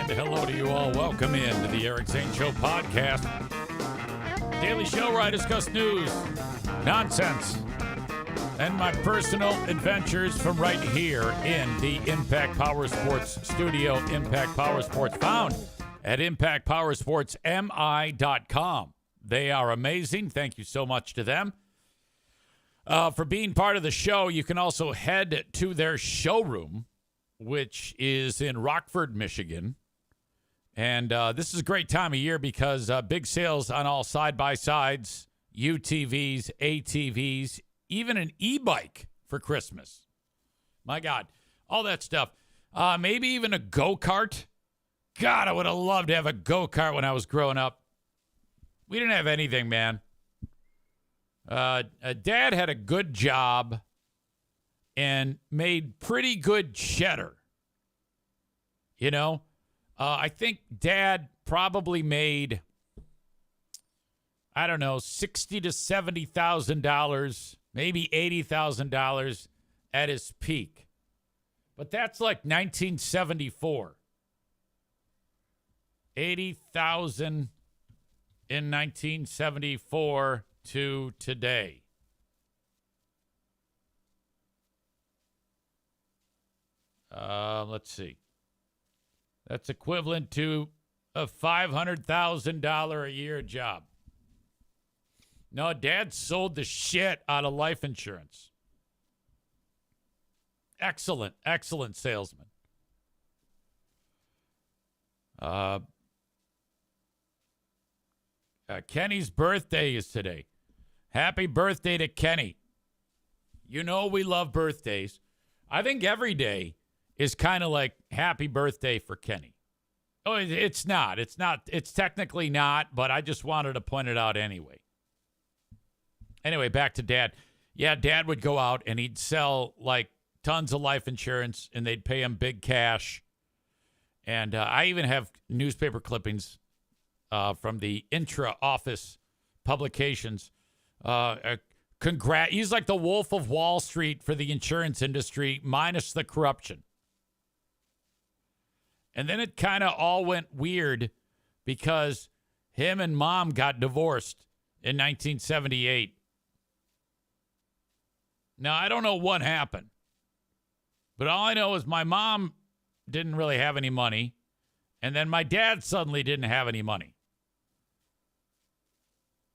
And hello to you all. Welcome in to the Eric Zane Show podcast. Daily show where I discuss news, nonsense, and my personal adventures from right here in the Impact Power Sports studio. Impact Power Sports, found at impactpowersportsmi.com. They are amazing. Thank you so much to them for being part of the show. You can also head to their showroom, which is in Rockford, Michigan. And this is a great time of year because big sales on all side-by-sides, UTVs, ATVs, even an e-bike for Christmas. My God, all that stuff. Maybe even a go-kart. God, I would have loved to have a go-kart when I was growing up. We didn't have anything, man. Dad had a good job and made pretty good cheddar. You know, I think Dad probably made, I don't know, $60,000 to $70,000, maybe $80,000 at his peak. But that's like 1974. 80,000 in 1974 to today. Let's see. That's equivalent to a $500,000 a year job. No, Dad sold the shit out of life insurance. Excellent salesman. Kenny's birthday is today. Happy birthday to Kenny. You know we love birthdays. I think every day is kind of like happy birthday for Kenny. Oh, it's not. It's technically not, but I just wanted to point it out anyway. Anyway, back to Dad. Yeah, Dad would go out and he'd sell like tons of life insurance and they'd pay him big cash. And I even have newspaper clippings from the intra-office publications. He's like the Wolf of Wall Street for the insurance industry, minus the corruption. And then it kind of all went weird because him and Mom got divorced in 1978. Now, I don't know what happened, but all I know is my mom didn't really have any money, and then my dad suddenly didn't have any money.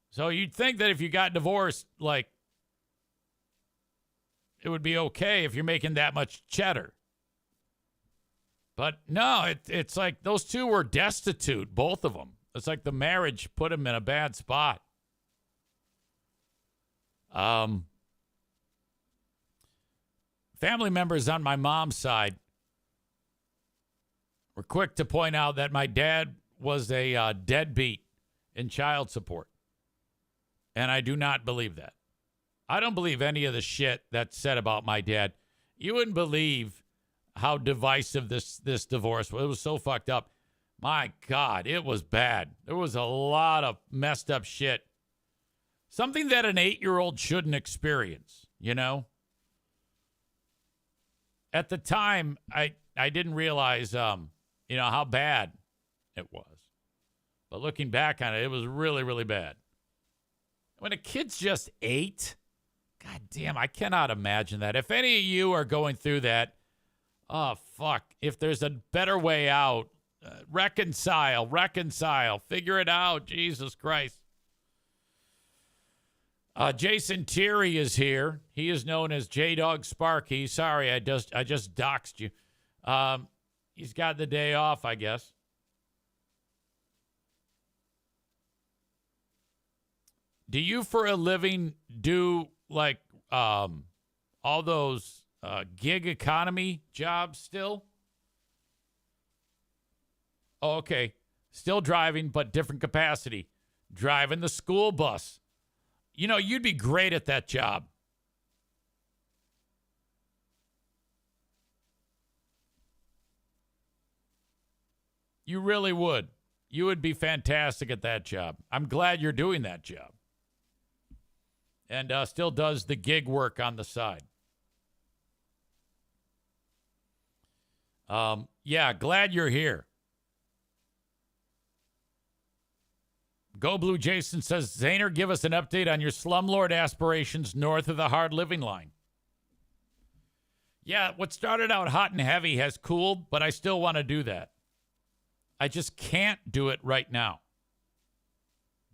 So you'd think that if you got divorced, like, it would be okay if you're making that much cheddar. But no, it's like those two were destitute, both of them. It's like the marriage put them in a bad spot. Family members on my mom's side were quick to point out that my dad was a deadbeat in child support. And I do not believe that. I don't believe any of the shit that's said about my dad. You wouldn't believe how divisive this divorce was. It was so fucked up. My God, it was bad. There was a lot of messed up shit. Something that an 8-year-old shouldn't experience, you know? At the time, I didn't realize, how bad it was. But looking back on it, it was really, really bad. When a kid's just 8, God damn, I cannot imagine that. If any of you are going through that, oh, fuck. If there's a better way out, reconcile, figure it out. Jesus Christ. Jason Thierry is here. He is known as J-Dog Sparky. Sorry, I just doxed you. He's got the day off, I guess. Do you, for a living, do like all those gig economy jobs still? Oh, okay. Still driving, but different capacity. Driving the school bus. You know, you'd be great at that job. You really would. You would be fantastic at that job. I'm glad you're doing that job. And still does the gig work on the side. Yeah, glad you're here. Go Blue Jason says, Zaner, give us an update on your slumlord aspirations north of the hard living line. Yeah, what started out hot and heavy has cooled, but I still want to do that. I just can't do it right now.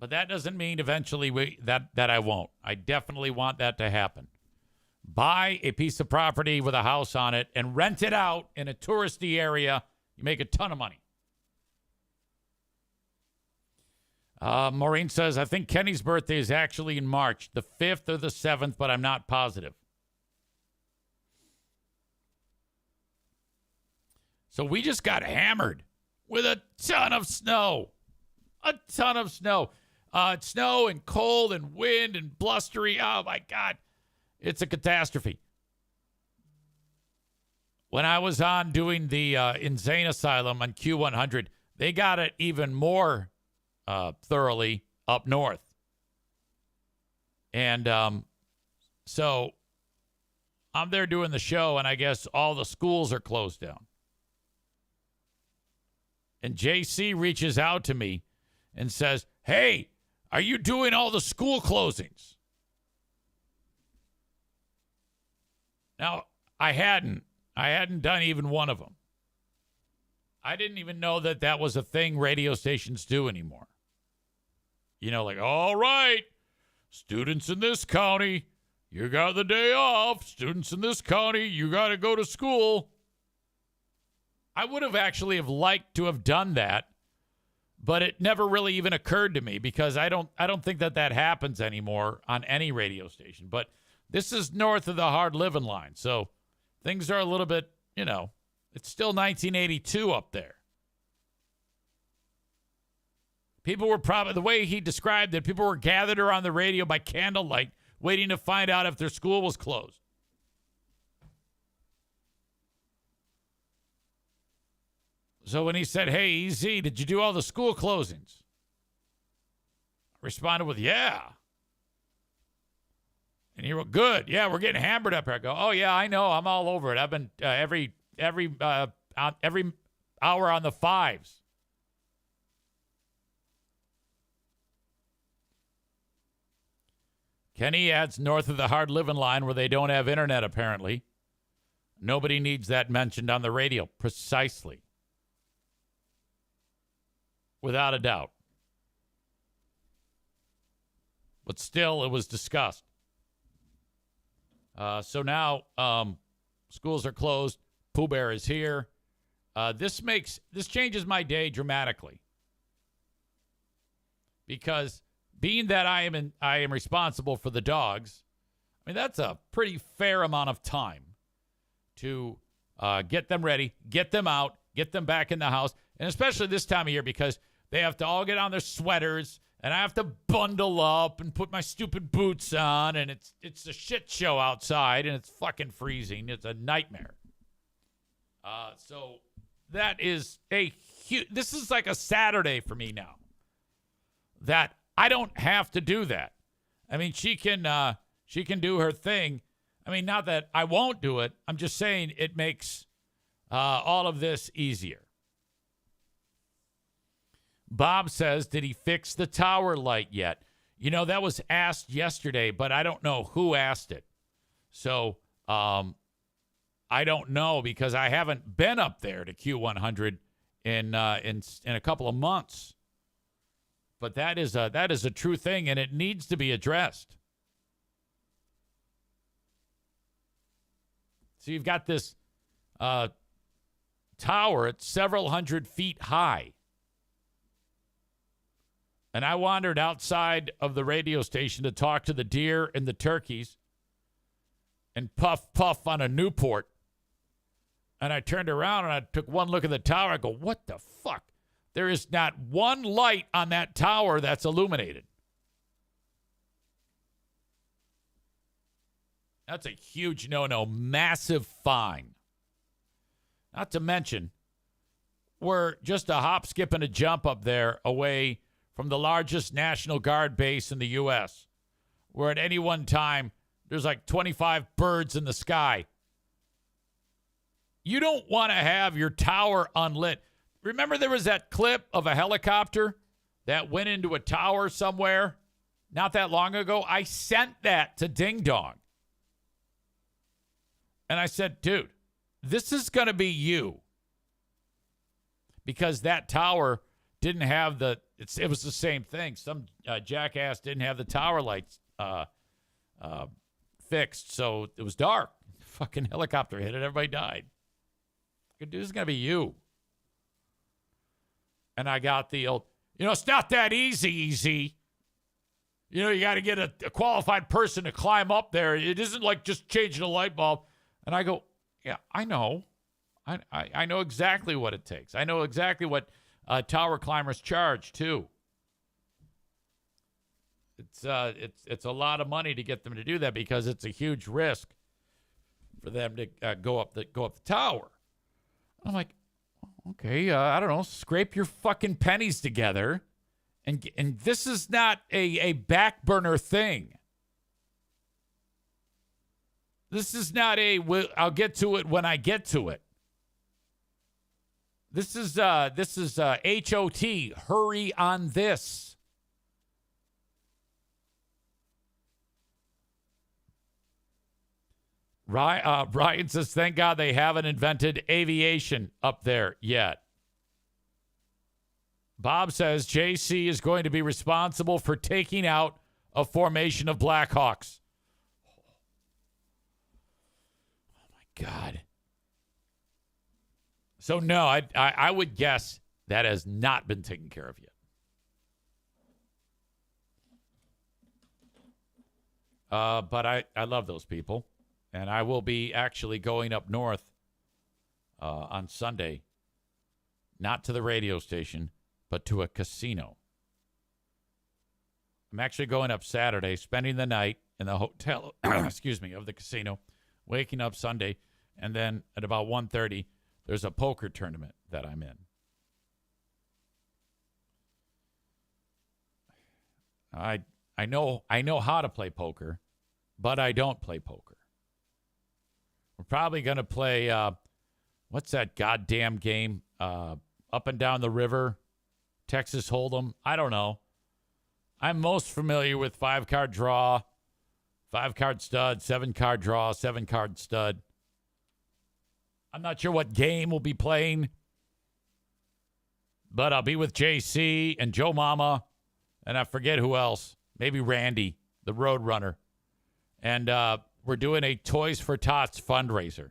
But that doesn't mean eventually that I won't. I definitely want that to happen. Buy a piece of property with a house on it and rent it out in a touristy area. You make a ton of money. Maureen says, I think Kenny's birthday is actually in March, the 5th or the 7th, but I'm not positive. So we just got hammered with a ton of snow. A ton of snow. Snow and cold and wind and blustery. Oh, my God. It's a catastrophe. When I was on doing the Insane Asylum on Q100, they got it even more thoroughly up north. And so I'm there doing the show, and I guess all the schools are closed down. And JC reaches out to me and says, hey, are you doing all the school closings? Now, I hadn't done even one of them. I didn't even know that was a thing radio stations do anymore. You know, like, all right, students in this county, you got the day off. Students in this county, you got to go to school. I would have actually liked to have done that, but it never really even occurred to me because I don't think that happens anymore on any radio station. But this is north of the hard living line, so things are a little bit, it's still 1982 up there. People were probably, the way he described it, people were gathered around the radio by candlelight waiting to find out if their school was closed. So when he said, hey, EZ, did you do all the school closings? I responded with, yeah. And he wrote, good. Yeah, we're getting hammered up here. I go, oh, yeah, I know. I'm all over it. I've been every hour on the fives. Kenny adds north of the hard living line where they don't have internet, apparently. Nobody needs that mentioned on the radio. Precisely. Without a doubt. But still, it was discussed. So now schools are closed. Pooh Bear is here. This changes my day dramatically. Because being that I am responsible for the dogs, I mean, that's a pretty fair amount of time to get them ready, get them out, get them back in the house, and especially this time of year because they have to all get on their sweaters, and I have to bundle up and put my stupid boots on, and it's a shit show outside, and it's fucking freezing. It's a nightmare. So that is this is like a Saturday for me now. That I don't have to do that. I mean, she can do her thing. I mean, not that I won't do it. I'm just saying it makes all of this easier. Bob says, did he fix the tower light yet? That was asked yesterday, but I don't know who asked it. So I don't know because I haven't been up there to Q100 in a couple of months. But that is a true thing, and it needs to be addressed. So you've got this tower at several hundred feet high. And I wandered outside of the radio station to talk to the deer and the turkeys and puff on a Newport. And I turned around and I took one look at the tower. I go, what the fuck? There is not one light on that tower that's illuminated. That's a huge no-no, massive fine. Not to mention, we're just a hop, skip, and a jump up there away from the largest National Guard base in the U.S., where at any one time, there's like 25 birds in the sky. You don't want to have your tower unlit. Remember there was that clip of a helicopter that went into a tower somewhere not that long ago. I sent that to Ding Dong. And I said, dude, this is going to be you. Because that tower didn't have it was the same thing. Some jackass didn't have the tower lights fixed, so it was dark. Fucking helicopter hit it. Everybody died. Dude, this is going to be you. And I got the old, it's not that easy. You got to get a qualified person to climb up there. It isn't like just changing a light bulb. And I go, yeah, I know. I know exactly what it takes. I know exactly what tower climbers charge, too. It's a lot of money to get them to do that because it's a huge risk for them to go up the tower. I'm like, okay, I don't know, scrape your fucking pennies together, and this is not a back burner thing. This is not I'll get to it when I get to it. This is HOT, hurry on this. Ryan says, thank God they haven't invented aviation up there yet. Bob says, JC is going to be responsible for taking out a formation of Blackhawks. Oh, my God. So, no, I would guess that has not been taken care of yet. But I love those people. And I will be actually going up north on Sunday, not to the radio station, but to a casino. I'm actually going up Saturday, spending the night in the hotel, of the casino, waking up Sunday, and then at about 1:30, there's a poker tournament that I'm in. I know how to play poker, but I don't play poker. We're probably going to play, what's that goddamn game? Up and down the river, Texas Hold'em. I don't know. I'm most familiar with 5-card draw, 5-card stud, 7-card draw, 7-card stud. I'm not sure what game we'll be playing, but I'll be with JC and Joe Mama, and I forget who else. Maybe Randy, the Road Runner. And we're doing a Toys for Tots fundraiser.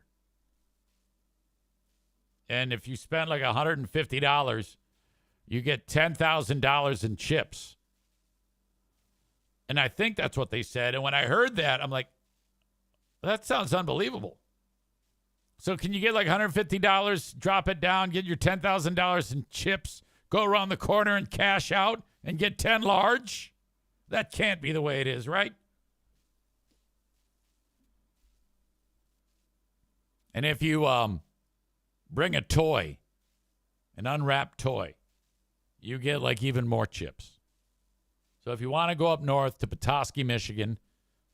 And if you spend like $150, you get $10,000 in chips. And I think that's what they said. And when I heard that, I'm like, that sounds unbelievable. So can you get like $150, drop it down, get your $10,000 in chips, go around the corner and cash out and get 10 large? That can't be the way it is, right? And if you bring a toy, an unwrapped toy, you get like even more chips. So if you want to go up north to Petoskey, Michigan,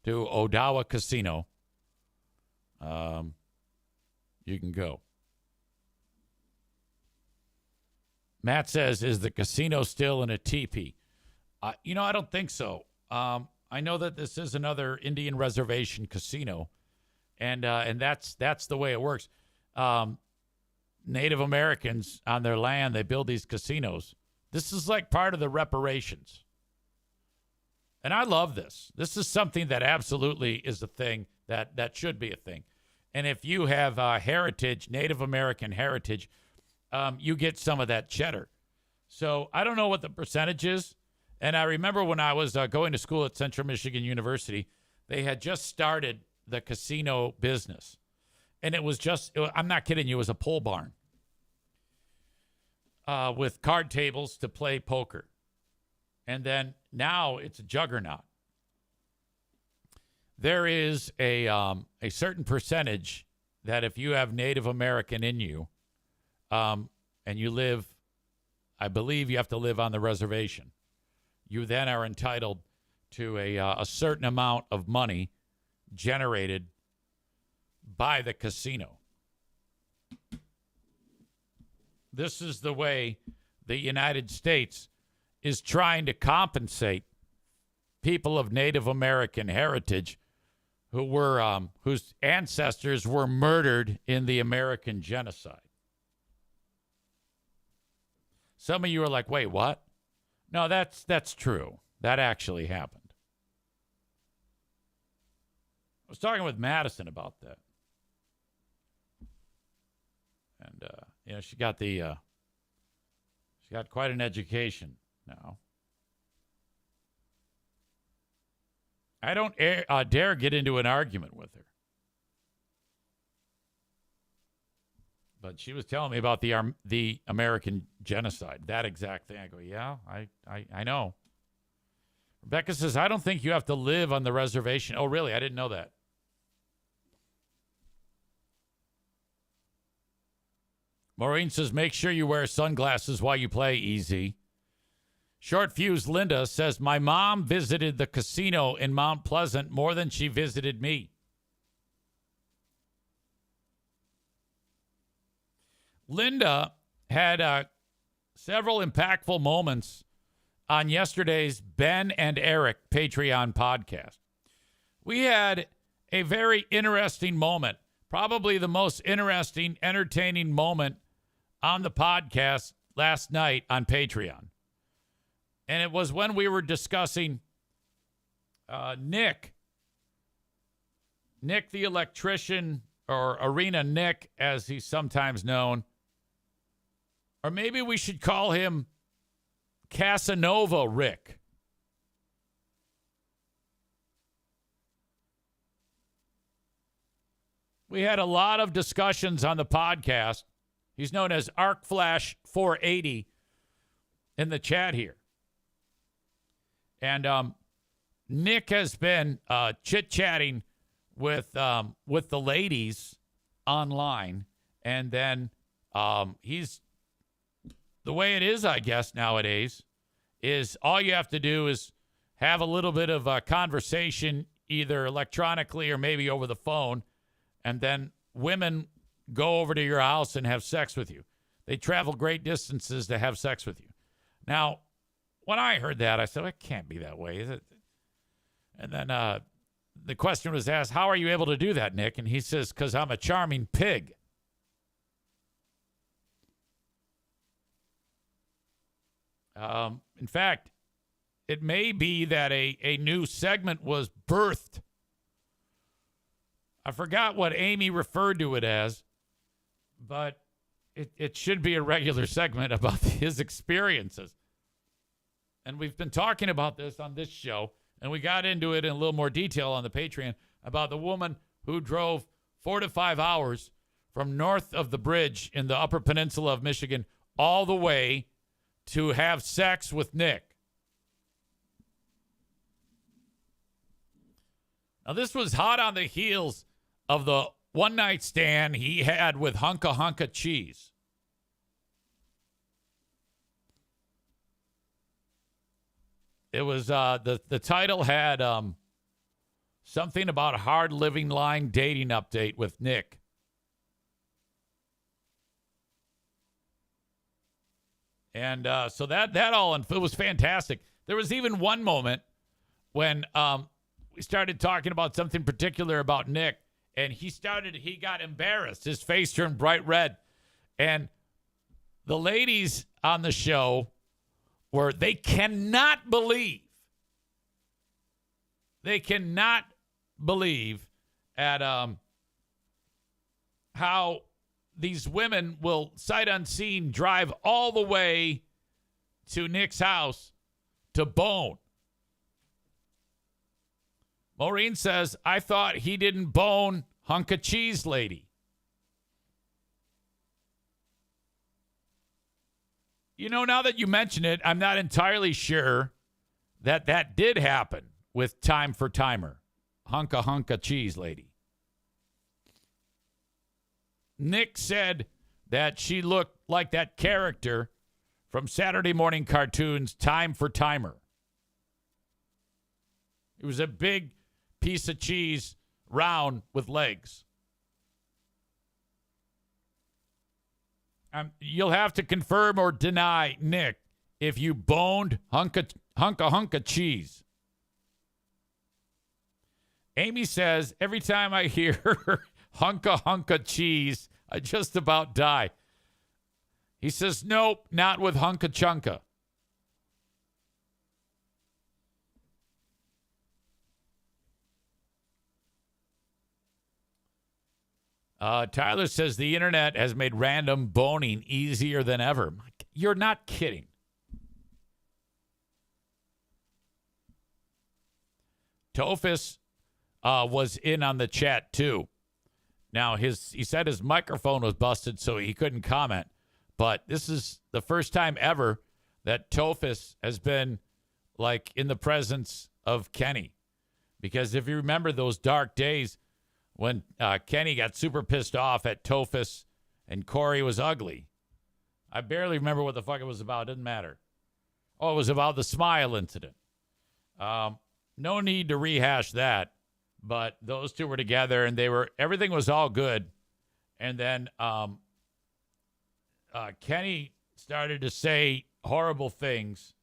to Odawa Casino, you can go. Matt says, is the casino still in a teepee? I don't think so. I know that this is another Indian reservation casino. And that's the way it works. Native Americans on their land, they build these casinos. This is like part of the reparations. And I love this. This is something that absolutely is a thing that should be a thing. And if you have heritage, Native American heritage, you get some of that cheddar. So I don't know what the percentage is. And I remember when I was going to school at Central Michigan University, they had just started the casino business. And it was I'm not kidding you, it was a pole barn with card tables to play poker. And then now it's a juggernaut. There is a certain percentage that if you have Native American in you, and you live, I believe you have to live on the reservation, you then are entitled to a certain amount of money generated by the casino. This is the way the United States is trying to compensate people of Native American heritage who were whose ancestors were murdered in the American genocide. Some of you are like, wait, what? No, that's true. That actually happened. I was talking with Madison about that. And she got quite an education now. I don't dare get into an argument with her. But she was telling me about the American genocide, that exact thing. I go, yeah, I know. Rebecca says, I don't think you have to live on the reservation. Oh, really? I didn't know that. Maureen says, make sure you wear sunglasses while you play, Easy. Short Fuse Linda says, my mom visited the casino in Mount Pleasant more than she visited me. Linda had several impactful moments on yesterday's Ben and Eric Patreon podcast. We had a very interesting moment, probably the most interesting, entertaining moment on the podcast last night on Patreon. And it was when we were discussing Nick the electrician, or Arena Nick, as he's sometimes known. Or maybe we should call him Casanova Rick. We had a lot of discussions on the podcast. He's known as ArcFlash480 in the chat here. And Nick has been chit-chatting with the ladies online. And then he's... The way it is, I guess, nowadays, is all you have to do is have a little bit of a conversation, either electronically or maybe over the phone, and then women go over to your house and have sex with you. They travel great distances to have sex with you. Now, when I heard that, I said, it can't be that way, is it? And then the question was asked, how are you able to do that, Nick? And he says, because I'm a charming pig. In fact, it may be that a new segment was birthed. I forgot what Amy referred to it as, but it should be a regular segment about his experiences. And we've been talking about this on this show, and we got into it in a little more detail on the Patreon about the woman who drove 4 to 5 hours from north of the bridge in the Upper Peninsula of Michigan all the way to have sex with Nick. Now, this was hot on the heels of the one-night stand he had with Hunka Cheese. It was, the title had something about a hard living line dating update with Nick. And so that all, it was fantastic. There was even one moment when we started talking about something particular about Nick, and he got embarrassed. His face turned bright red. And the ladies on the show they cannot believe at how these women will, sight unseen, drive all the way to Nick's house to bone. Maureen says, I thought he didn't bone Hunka Cheese Lady. You know, now that you mention it, I'm not entirely sure that did happen with Time for Timer, Hunka Cheese Lady. Nick said that she looked like that character from Saturday morning cartoons, Time for Timer. It was a big piece of cheese, round with legs. You'll have to confirm or deny, Nick, if you boned hunka cheese. Amy says, every time I hear hunka cheese, I just about die. He says, nope, not with hunka chunka. Tyler says the internet has made random boning easier than ever. You're not kidding. Tophus was in on the chat too. Now he said his microphone was busted, so he couldn't comment. But this is the first time ever that Tophus has been like in the presence of Kenny, because if you remember those dark days when Kenny got super pissed off at Tophus and Corey was ugly. I barely remember what the fuck it was about. It didn't matter. Oh, it was about the smile incident. No need to rehash that, but those two were together and everything was all good. And then Kenny started to say horrible things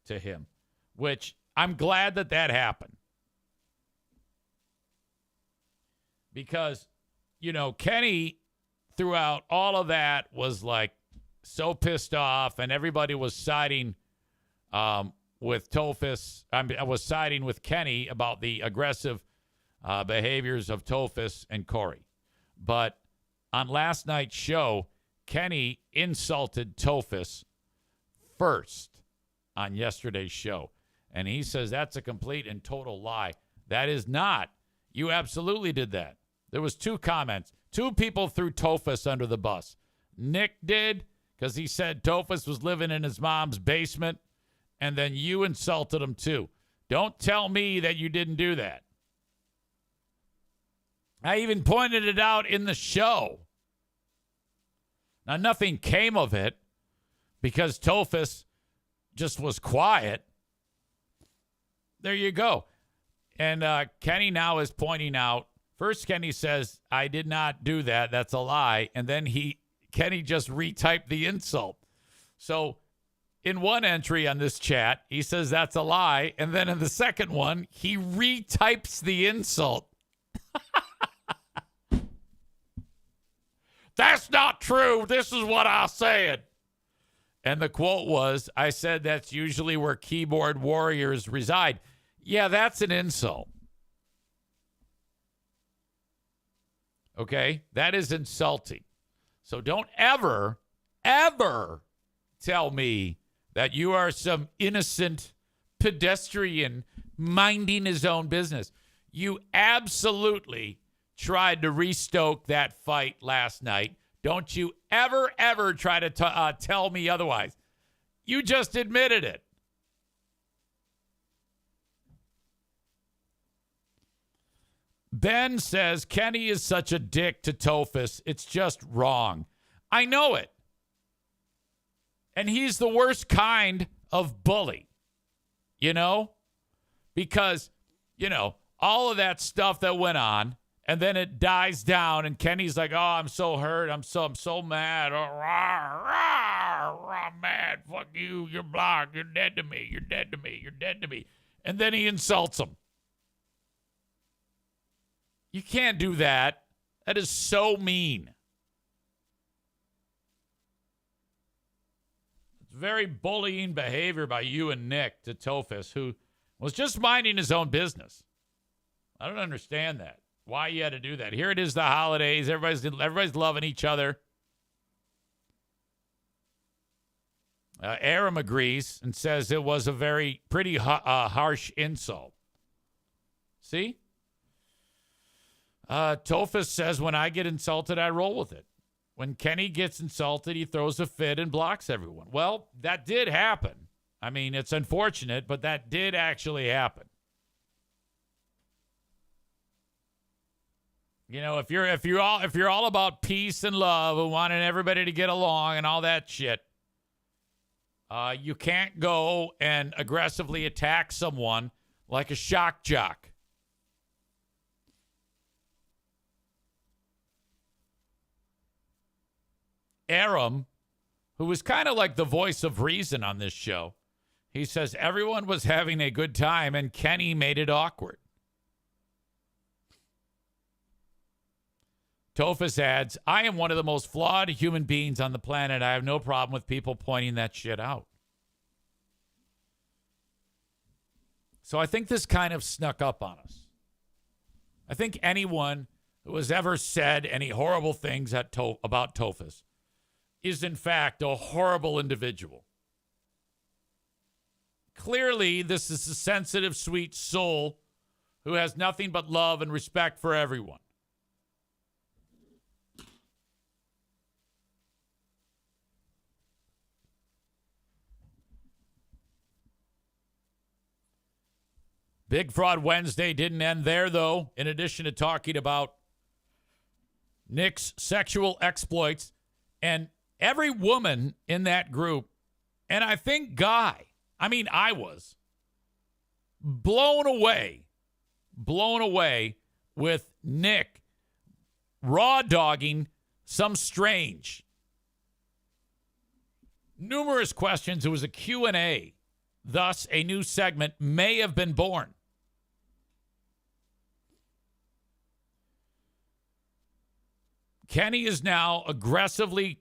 to him, which I'm glad that happened. Because, Kenny, throughout all of that, was like so pissed off, and everybody was siding with Tophus. I was siding with Kenny about the aggressive behaviors of Tophus and Corey. But on last night's show, Kenny insulted Tophus first on yesterday's show. And he says that's a complete and total lie. That is not. You absolutely did that. There was 2 comments. 2 people threw Tophus under the bus. Nick did, because he said Tophus was living in his mom's basement, and then you insulted him too. Don't tell me that you didn't do that. I even pointed it out in the show. Now, nothing came of it because Tophus just was quiet. There you go. And Kenny now is pointing out, first Kenny says, I did not do that. That's a lie. And then Kenny just retyped the insult. So in one entry on this chat, he says that's a lie. And then in the second one, he retypes the insult. That's not true. This is what I said. And the quote was, I said that's usually where keyboard warriors reside. Yeah, that's an insult. Okay? That is insulting. So don't ever tell me that you are some innocent pedestrian minding his own business. You absolutely tried to restoke that fight last night. Don't you ever try to tell me otherwise. You just admitted it. Ben says, Kenny is such a dick to Tophus. It's just wrong. I know it. And he's the worst kind of bully, because, all of that stuff that went on, and then it dies down, and Kenny's like, oh, I'm so hurt. I'm so mad. Oh, I'm mad. Fuck you. You're blocked. You're dead to me. You're dead to me. You're dead to me. And then he insults him. You can't do that. That is so mean. It's very bullying behavior by you and Nick to Tophus, who was just minding his own business. I don't understand that. Why you had to do that. Here it is, the holidays. Everybody's loving each other. Aram agrees and says it was a pretty harsh insult. See? Tophus says, when I get insulted, I roll with it. When Kenny gets insulted, he throws a fit and blocks everyone. Well, that did happen. I mean, it's unfortunate, but that did actually happen. If you're all about peace and love and wanting everybody to get along and all that shit, you can't go and aggressively attack someone like a shock jock. Aram who was kind of like the voice of reason on this show. He says everyone was having a good time and Kenny made it awkward. Tophus adds, I am one of the most flawed human beings on the planet. I have no problem with people pointing that shit out. So I think this kind of snuck up on us. I think anyone who has ever said any horrible things about Tophus is in fact a horrible individual. Clearly, this is a sensitive, sweet soul who has nothing but love and respect for everyone. Big Fraud Wednesday didn't end there, though. In addition to talking about Nick's sexual exploits and every woman in that group, and I think I was blown away with Nick raw dogging some strange. Numerous questions. It was a Q&A. Thus, a new segment may have been born. Kenny is now aggressively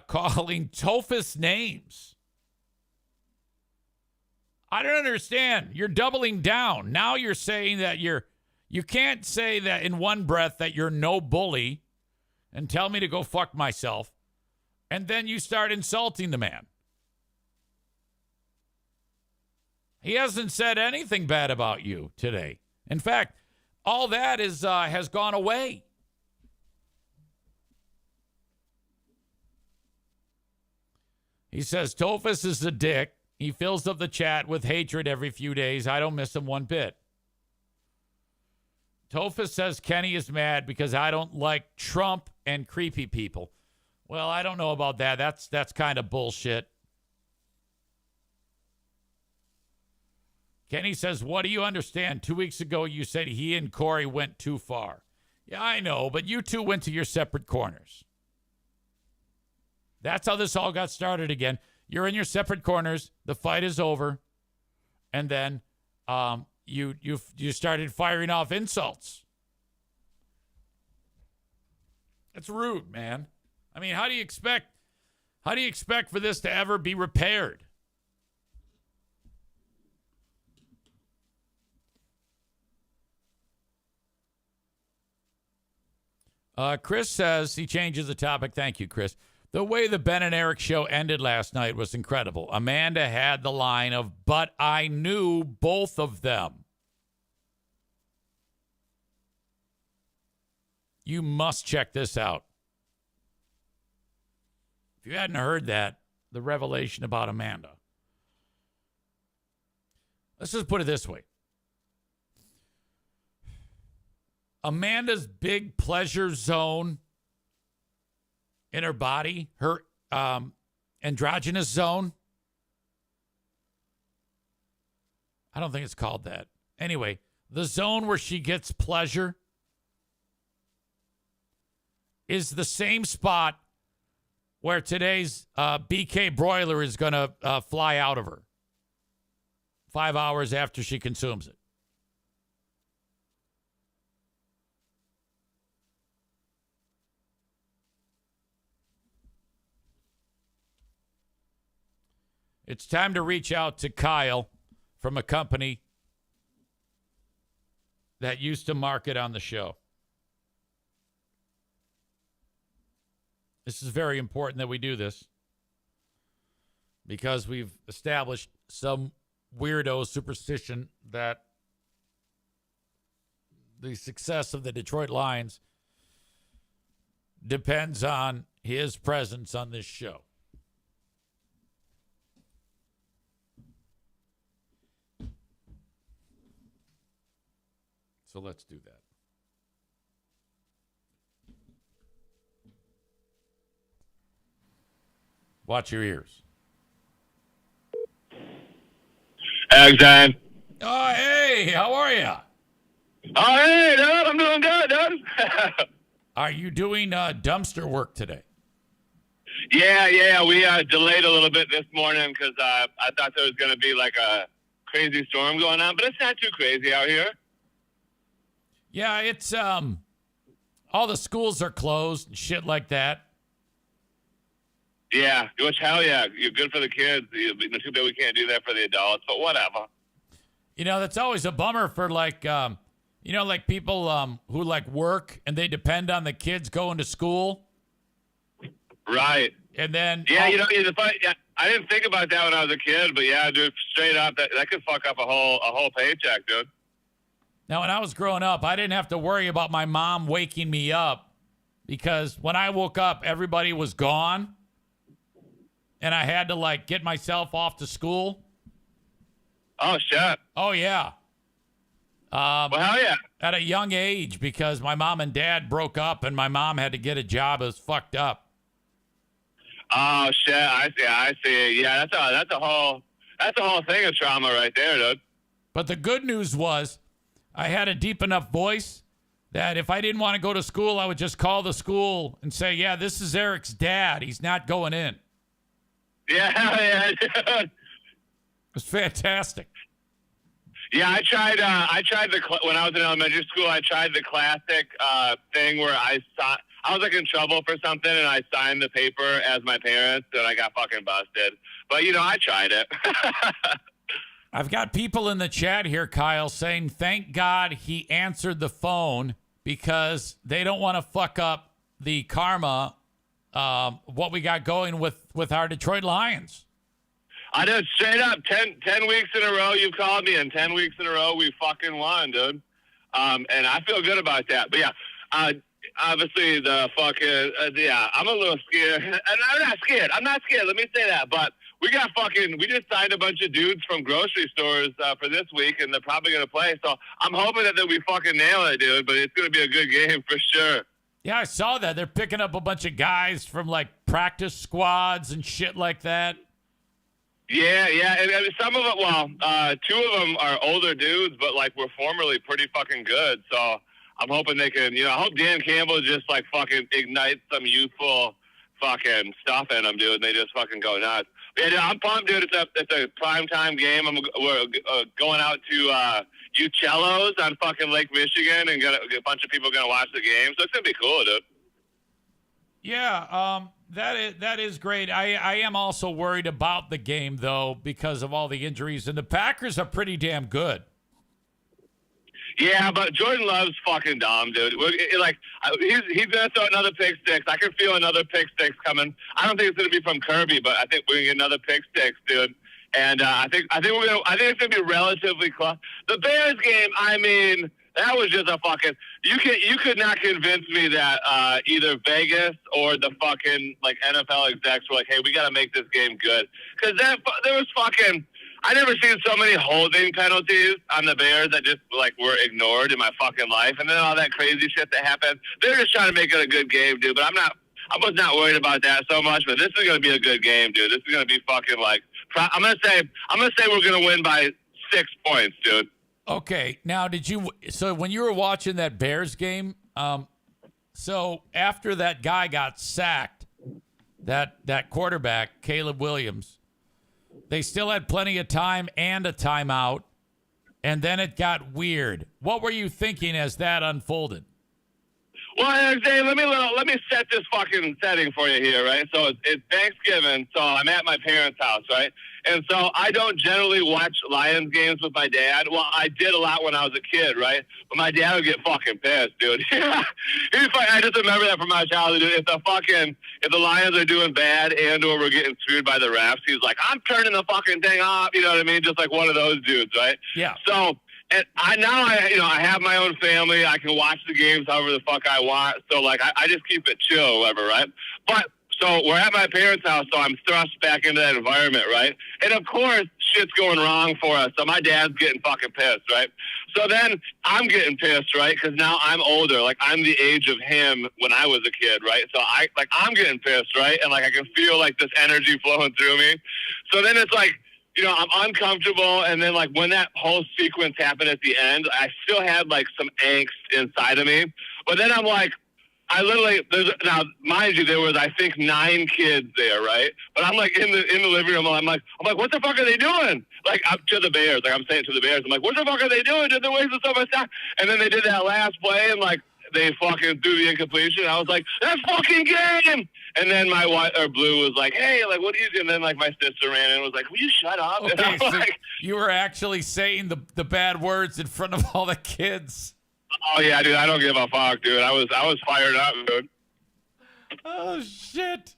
calling Tophus names. I don't understand. You're doubling down. Now you're saying that you can't say that in one breath that you're no bully and tell me to go fuck myself. And then you start insulting the man. He hasn't said anything bad about you today. In fact, all that has gone away. He says, Tophus is a dick. He fills up the chat with hatred every few days. I don't miss him one bit. Tophus says Kenny is mad because I don't like Trump and creepy people. Well, I don't know about that. That's kind of bullshit. Kenny says, what do you understand? 2 weeks ago, you said he and Corey went too far. Yeah, I know, but you two went to your separate corners. That's how this all got started again. You're in your separate corners. The fight is over. And then you started firing off insults. That's rude, man. I mean, how do you expect for this to ever be repaired? Chris says he changes the topic. Thank you, Chris. The way the Ben and Eric show ended last night was incredible. Amanda had the line of, but I knew both of them. You must check this out. If you hadn't heard that, the revelation about Amanda. Let's just put it this way. Amanda's big pleasure zone in her body, her androgynous zone. I don't think it's called that. Anyway, the zone where she gets pleasure is the same spot where today's BK broiler is going to fly out of her 5 hours after she consumes it. It's time to reach out to Kyle from a company that used to market on the show. This is very important that we do this because we've established some weirdo superstition that the success of the Detroit Lions depends on his presence on this show. So let's do that. Watch your ears. Alexander. Oh, hey, how are you? Oh, hey, dude, I'm doing good, dude. Are you doing dumpster work today? Yeah. We delayed a little bit this morning because I thought there was going to be like a crazy storm going on, but it's not too crazy out here. Yeah, it's all the schools are closed and shit like that. Yeah, which hell yeah, you're good for the kids. Too bad we can't do that for the adults, but whatever. You know, that's always a bummer for like like people who like work and they depend on the kids going to school. Right. And then yeah, I didn't think about that when I was a kid, but yeah, dude, straight up, that could fuck up a whole paycheck, dude. Now, when I was growing up, I didn't have to worry about my mom waking me up because when I woke up, everybody was gone, and I had to like get myself off to school. Oh shit. Oh yeah. Well, hell yeah. At a young age, because my mom and dad broke up, and my mom had to get a job. It was fucked up. Oh shit! I see. Yeah, that's a whole thing of trauma right there, dude. But the good news was, I had a deep enough voice that if I didn't want to go to school, I would just call the school and say, "Yeah, this is Eric's dad. He's not going in." Yeah, hell yeah, dude. It was fantastic. Yeah, I tried when I was in elementary school. I tried the classic thing where I was like in trouble for something, and I signed the paper as my parents, and I got fucking busted. But I tried it. I've got people in the chat here, Kyle, saying thank God he answered the phone because they don't want to fuck up the karma, what we got going with our Detroit Lions. I did straight up 10 weeks in a row. You called me, and 10 weeks in a row we fucking won, dude. And I feel good about that. But yeah, obviously the fucking I'm a little scared. And I'm not scared. Let me say that. But we just signed a bunch of dudes from grocery stores for this week, and they're probably gonna play. So I'm hoping that we fucking nail it, dude. But it's gonna be a good game for sure. Yeah, I saw that. They're picking up a bunch of guys from like practice squads and shit like that. Yeah, and some of it, two of them are older dudes, but like were formerly pretty fucking good. So I'm hoping they can, I hope Dan Campbell just like fucking ignites some youthful fucking stuff in them, dude. And they just fucking go nuts. But yeah, I'm pumped, dude. It's a primetime game. We're going out to Uccello's on fucking Lake Michigan, and a bunch of people are gonna watch the game. So it's gonna be cool, dude. Yeah, that is great. I am also worried about the game, though, because of all the injuries. And the Packers are pretty damn good. Yeah, but Jordan Love's fucking dumb, dude. He's going to throw another pick six. I can feel another pick six coming. I don't think it's going to be from Kirby, but I think we're going to get another pick six, dude. And I think it's going to be relatively close. The Bears game, I mean, that was just a fucking. You could not convince me that either Vegas or the fucking like NFL execs were like, hey, we got to make this game good, because there was fucking. I never seen so many holding penalties on the Bears that just like were ignored in my fucking life, and then all that crazy shit that happened. They're just trying to make it a good game, dude. But I was not worried about that so much. But this is gonna be a good game, dude. This is gonna be fucking like. I'm gonna say we're gonna win by 6 points, dude. Okay. Now, so when you were watching that Bears game, so after that guy got sacked, that quarterback, Caleb Williams, they still had plenty of time and a timeout, and then it got weird. What were you thinking as that unfolded? Well, Dave, let me set this fucking setting for you here, right? So it's Thanksgiving, so I'm at my parents' house, right? And so I don't generally watch Lions games with my dad. Well, I did a lot when I was a kid, right? But my dad would get fucking pissed, dude. I just remember that from my childhood. If the Lions are doing bad and or we're getting screwed by the refs, he's like, I'm turning the fucking thing off. You know what I mean? Just like one of those dudes, right? Yeah. So. And I have my own family. I can watch the games however the fuck I want. So, like, I just keep it chill or whatever, right? But, so we're at my parents' house, so I'm thrust back into that environment, right? And, of course, shit's going wrong for us. So my dad's getting fucking pissed, right? So then I'm getting pissed, right? Because now I'm older. Like, I'm the age of him when I was a kid, right? So, I'm getting pissed, right? And, like, I can feel, like, this energy flowing through me. So then it's like, I'm uncomfortable, and then, like, when that whole sequence happened at the end, I still had, like, some angst inside of me. But then I'm like, I literally now, mind you, there was I think 9 kids there, right? But I'm like in the living room. I'm like, what the fuck are they doing? Like up to the Bears, like I'm saying to the Bears, I'm like, what the fuck are they doing? They're wasting so much time. And then they did that last play, and like they fucking threw the incompletion. I was like, that's fucking game. And then my wife or Blue was like, hey, like what are you doing? And then like my sister ran in and was like, will you shut up? Okay, and I'm so like, you were actually saying the bad words in front of all the kids. oh yeah, dude, I don't give a fuck, dude. I was fired up, dude. Oh shit!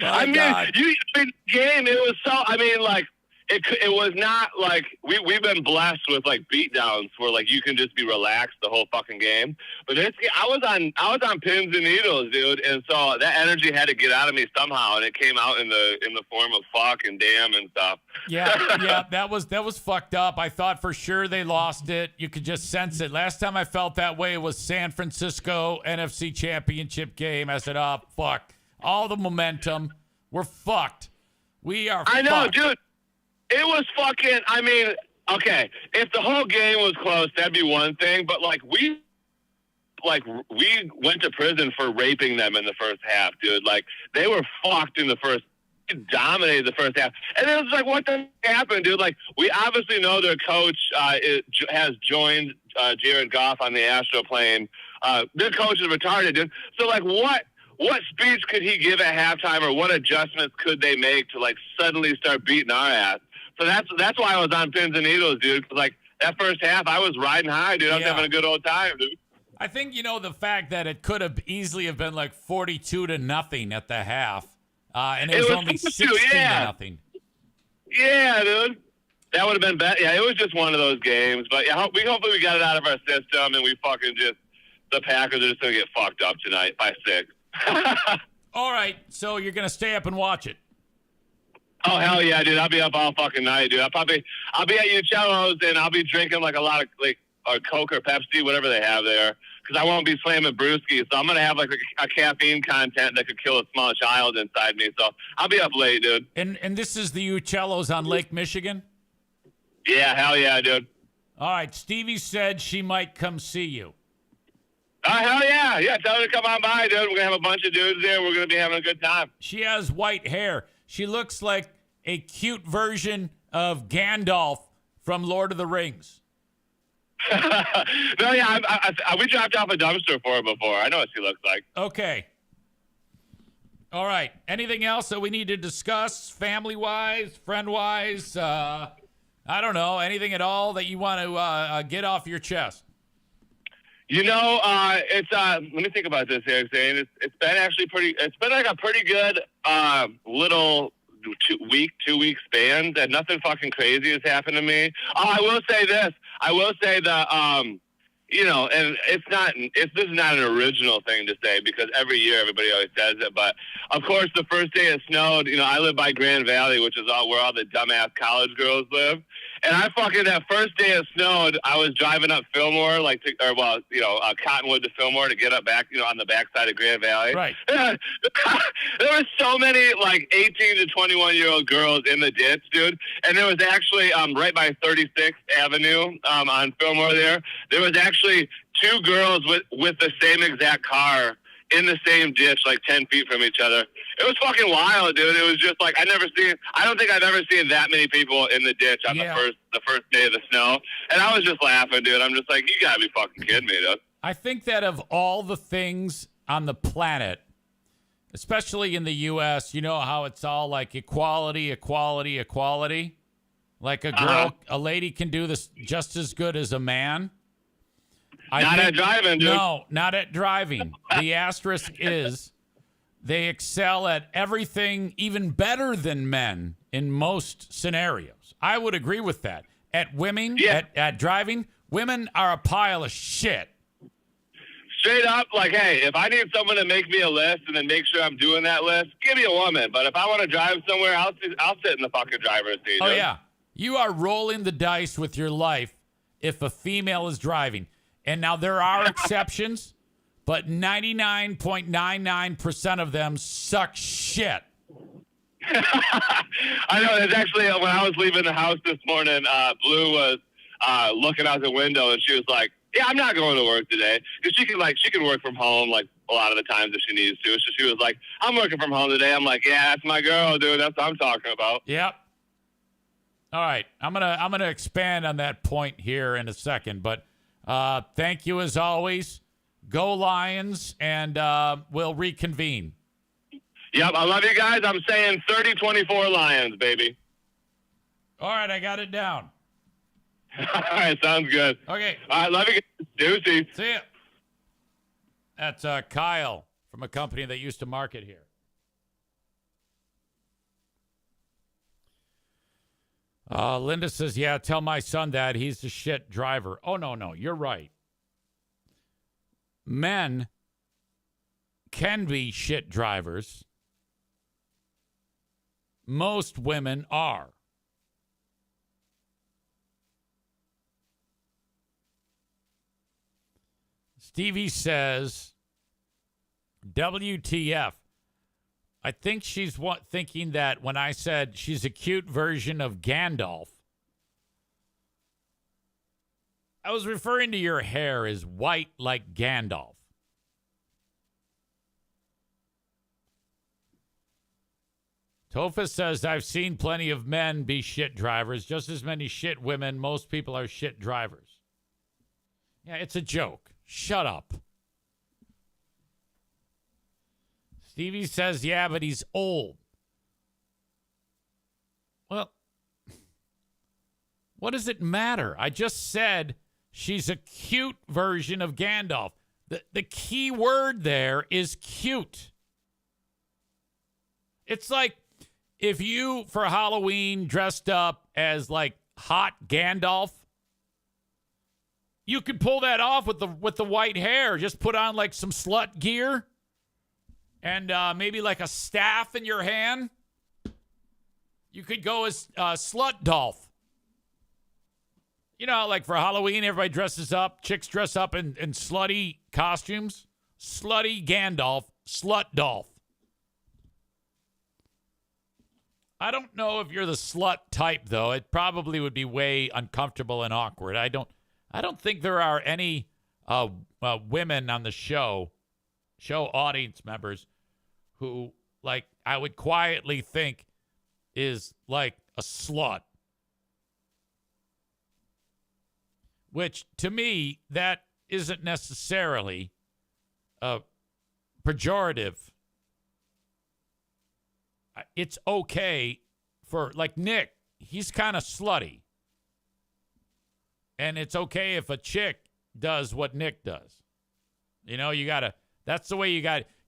I mean, God. game. It was so. I mean, like it was not like we've been blessed with like beatdowns where like you can just be relaxed the whole fucking game. But I was on pins and needles, dude, and so that energy had to get out of me somehow, and it came out in the form of fuck and damn and stuff. Yeah, that was fucked up. I thought for sure they lost it. You could just sense it. Last time I felt that way was San Francisco NFC Championship game. I said, oh, fuck. All the momentum. We're fucked. We are I know, fucked. dude. It was fucking, I mean, okay, if the whole game was close, that'd be one thing, but we went to prison for raping them in the first half, dude. Like, they were fucked in the first, dominated the first half. And it was like, what the happened, dude? Like, we obviously know their coach has joined Jared Goff on the Astro plane. Their coach is retarded, dude. So, like, what speech could he give at halftime, or what adjustments could they make to, like, suddenly start beating our ass? So that's why I was on pins and needles, dude. 'Cause, like, that first half, I was riding high, dude. I was having a good old time, dude. I think, the fact that it could have easily have been like 42-0 at the half, and it was only 16-0. Yeah, dude. That would have been better. Yeah, it was just one of those games. But yeah, hopefully we got it out of our system, and we fucking the Packers are just going to get fucked up tonight by 6. All right, so you're going to stay up and watch it. Oh, hell yeah, dude. I'll be up all fucking night, dude. I'll be at Uccello's, and I'll be drinking like a lot of like or Coke or Pepsi, whatever they have there, because I won't be slamming brewski. So I'm going to have like a caffeine content that could kill a small child inside me. So I'll be up late, dude. And this is the Uccello's on Lake Michigan? Yeah, hell yeah, dude. All right, Stevie said she might come see you. Oh, hell yeah. Yeah, tell her to come on by, dude. We're going to have a bunch of dudes there. We're going to be having a good time. She has white hair. She looks like a cute version of Gandalf from Lord of the Rings. No, yeah, we dropped off a dumpster for her before. I know what she looks like. Okay. All right. Anything else that we need to discuss, family-wise, friend-wise? I don't know. Anything at all that you want to get off your chest? It's let me think about this here, Zane. It's been actually it's been like a pretty good little 2 week span, and nothing fucking crazy has happened to me. Oh, I will say this. I will say that and this is not an original thing to say, because every year everybody always says it, but of course the first day it snowed, I live by Grand Valley, which is where all the dumbass college girls live. And that first day it snowed, I was driving up Fillmore, Cottonwood to Fillmore to get up back, on the backside of Grand Valley. Right. There were so many 18 to 21-year-old girls in the ditch, dude. And there was actually right by 36th Avenue on Fillmore there was actually 2 girls with the same exact car in the same ditch, like 10 feet from each other. It was fucking wild, dude. It was just like I don't think I've ever seen that many people in the ditch on the first day of the snow. And I was just laughing, dude. I'm just like, you gotta be fucking kidding me, dude. I think that of all the things on the planet, especially in the U.S., you know how it's all like equality, equality, equality. Like a lady can do this just as good as a man. Not at driving, dude. No, not at driving. The asterisk is they excel at everything even better than men in most scenarios. I would agree with that. At women, at driving, women are a pile of shit. Straight up, like, hey, if I need someone to make me a list and then make sure I'm doing that list, give me a woman. But if I want to drive somewhere, I'll sit in the fucking driver's seat. Oh, yeah. You are rolling the dice with your life if a female is driving. And now there are exceptions, but 99.99% of them suck shit. I know. It's actually, when I was leaving the house this morning, Blue was looking out the window, and she was like, yeah, I'm not going to work today. Because she can work from home, like, a lot of the times if she needs to. So she was like, I'm working from home today. I'm like, yeah, that's my girl, dude. That's what I'm talking about. Yep. All right. I'm gonna expand on that point here in a second, but thank you as always. Go Lions, and we'll reconvene. Yep, I love you guys. I'm saying 30-24 Lions, baby. All right, I got it down. All right, sounds good. Okay. All right, love you guys. Deuces. See ya. That's Kyle from a company that used to market here. Linda says, yeah, tell my son that he's the shit driver. Oh, no, you're right. Men can be shit drivers. Most women are. Stevie says, WTF. I think she's thinking that when I said she's a cute version of Gandalf, I was referring to your hair as white like Gandalf. Tofa says, I've seen plenty of men be shit drivers, just as many shit women. Most people are shit drivers. Yeah, it's a joke. Shut up. Stevie says, yeah, but he's old. Well, what does it matter? I just said she's a cute version of Gandalf. The key word there is cute. It's like if you, for Halloween, dressed up as like hot Gandalf, you could pull that off with the white hair. Just put on like some slut gear and maybe like a staff in your hand. You could go as Slut Dolph. You know, like for Halloween, everybody dresses up. Chicks dress up in slutty costumes. Slutty Gandalf, Slut Dolph. I don't know if you're the slut type, though. It probably would be way uncomfortable and awkward. I don't think there are any women on the show audience members who, like, I would quietly think is like a slut. Which, to me, that isn't necessarily pejorative. It's okay for, like Nick, he's kind of slutty. And it's okay if a chick does what Nick does. You know, that's the way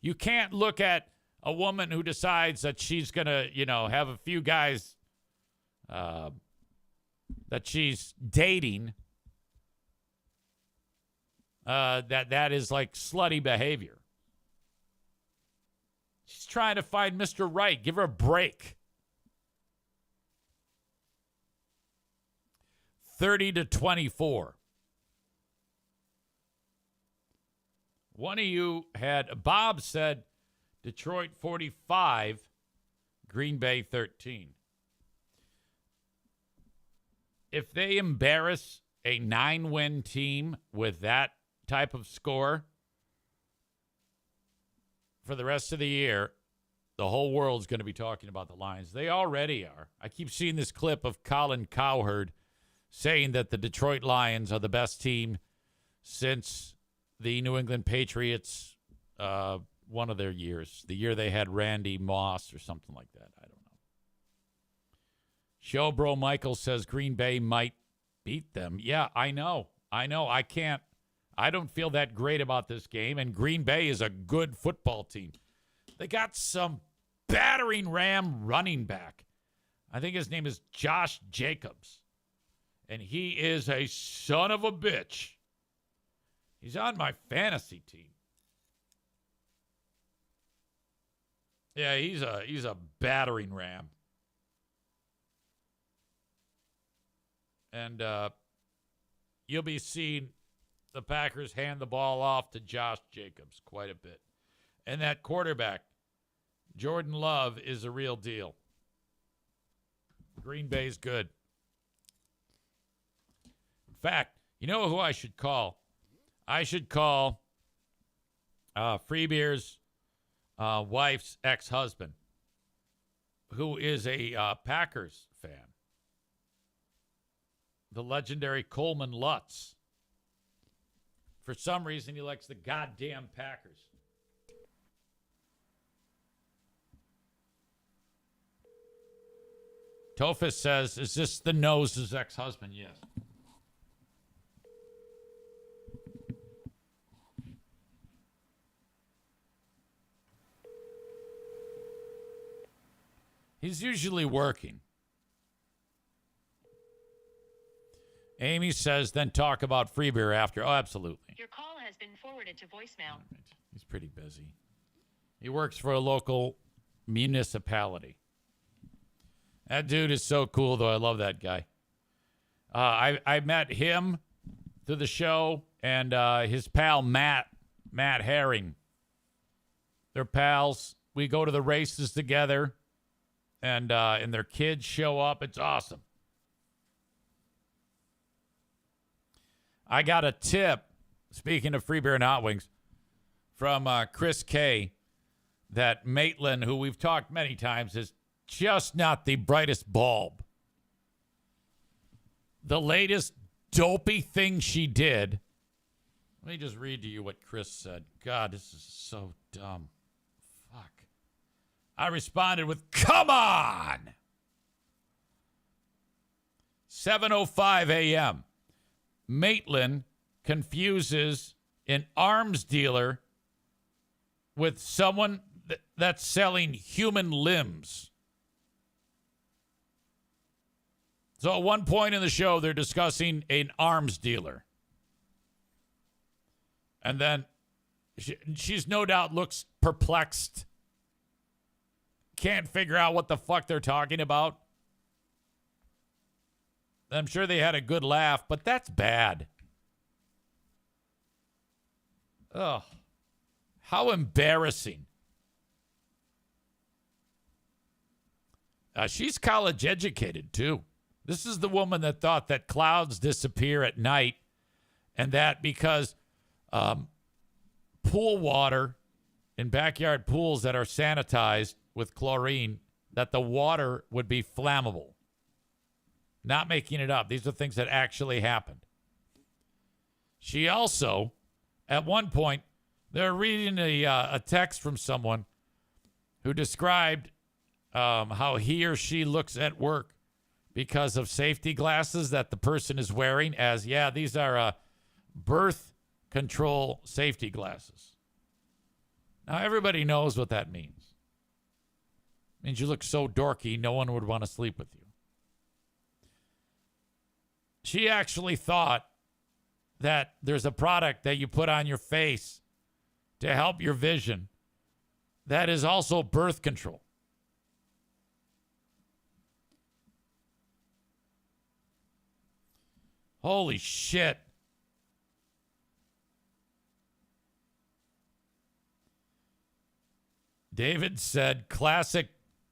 you can't look at a woman who decides that she's going to, have a few guys that she's dating. That is like slutty behavior. She's trying to find Mr. Right. Give her a break. 30-24. One of you Bob said Detroit 45, Green Bay 13. If they embarrass a 9-win team with that type of score for the rest of the year, the whole world's going to be talking about the Lions. They already are. I keep seeing this clip of Colin Cowherd saying that the Detroit Lions are the best team since the New England Patriots, one of their years, the year they had Randy Moss or something like that. I don't know. Showbro Michael says Green Bay might beat them. Yeah, I know. I don't feel that great about this game, and Green Bay is a good football team. They got some battering ram running back. I think his name is Josh Jacobs, and he is a son of a bitch. He's on my fantasy team. Yeah, he's a battering ram. And you'll be seeing the Packers hand the ball off to Josh Jacobs quite a bit. And that quarterback, Jordan Love, is a real deal. Green Bay's good. In fact, you know who I should call? I should call Free Beer's wife's ex-husband, who is a Packers fan. The legendary Coleman Lutz. For some reason, he likes the goddamn Packers. Tophus says, is this the Nose's ex-husband? Yes. He's usually working. Amy says, then talk about Free Beer after. Oh, absolutely. Your call has been forwarded to voicemail. All right. He's pretty busy. He works for a local municipality. That dude is so cool, though. I love that guy. I met him through the show and his pal, Matt Herring. They're pals. We go to the races together, and their kids show up. It's awesome. I got a tip, speaking of Free Beer and Hot Wings, from Chris K, that Maitland, who we've talked many times, is just not the brightest bulb. The latest dopey thing she did. Let me just read to you what Chris said. God, this is so dumb. Fuck. I responded with, come on! 7:05 a.m. Maitland confuses an arms dealer with someone that's selling human limbs. So at one point in the show, they're discussing an arms dealer. And then she's no doubt looks perplexed. Can't figure out what the fuck they're talking about. I'm sure they had a good laugh, but that's bad. Ugh. How embarrassing. She's college educated, too. This is the woman that thought that clouds disappear at night and that because pool water in backyard pools that are sanitized with chlorine, that the water would be flammable. Not making it up. These are things that actually happened. She also, at one point, they're reading a text from someone who described how he or she looks at work because of safety glasses that the person is wearing as, yeah, these are birth control safety glasses. Now, everybody knows what that means. It means you look so dorky, no one would want to sleep with you. She actually thought that there's a product that you put on your face to help your vision that is also birth control. Holy shit. David said, classic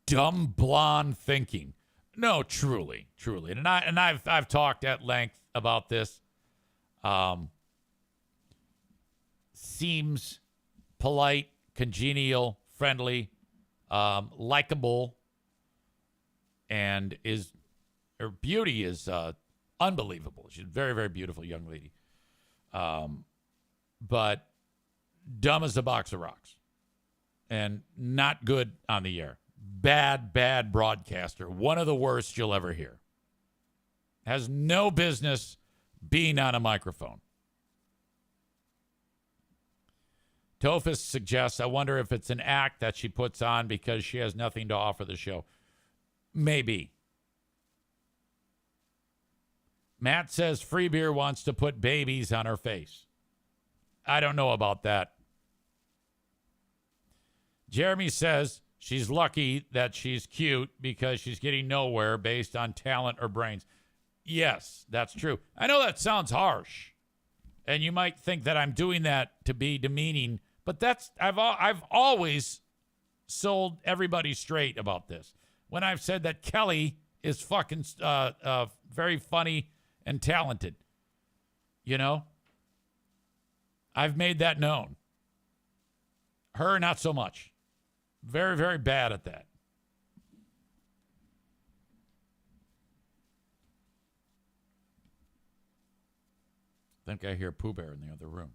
dumb blonde thinking. No, truly. And I've talked at length about this. Seems polite, congenial, friendly, likable, and her beauty is unbelievable. She's a very, very beautiful young lady. But dumb as a box of rocks. And not good on the air. Bad broadcaster. One of the worst you'll ever hear. Has no business being on a microphone. Tophus suggests, I wonder if it's an act that she puts on because she has nothing to offer the show. Maybe. Matt says Free Beer wants to put babies on her face. I don't know about that. Jeremy says she's lucky that she's cute because she's getting nowhere based on talent or brains. Yes, that's true. I know that sounds harsh, and you might think that I'm doing that to be demeaning, but I've always sold everybody straight about this. When I've said that Kelly is fucking very funny and talented, you know, I've made that known. Her, not so much. Very, very bad at that. I think I hear Pooh Bear in the other room.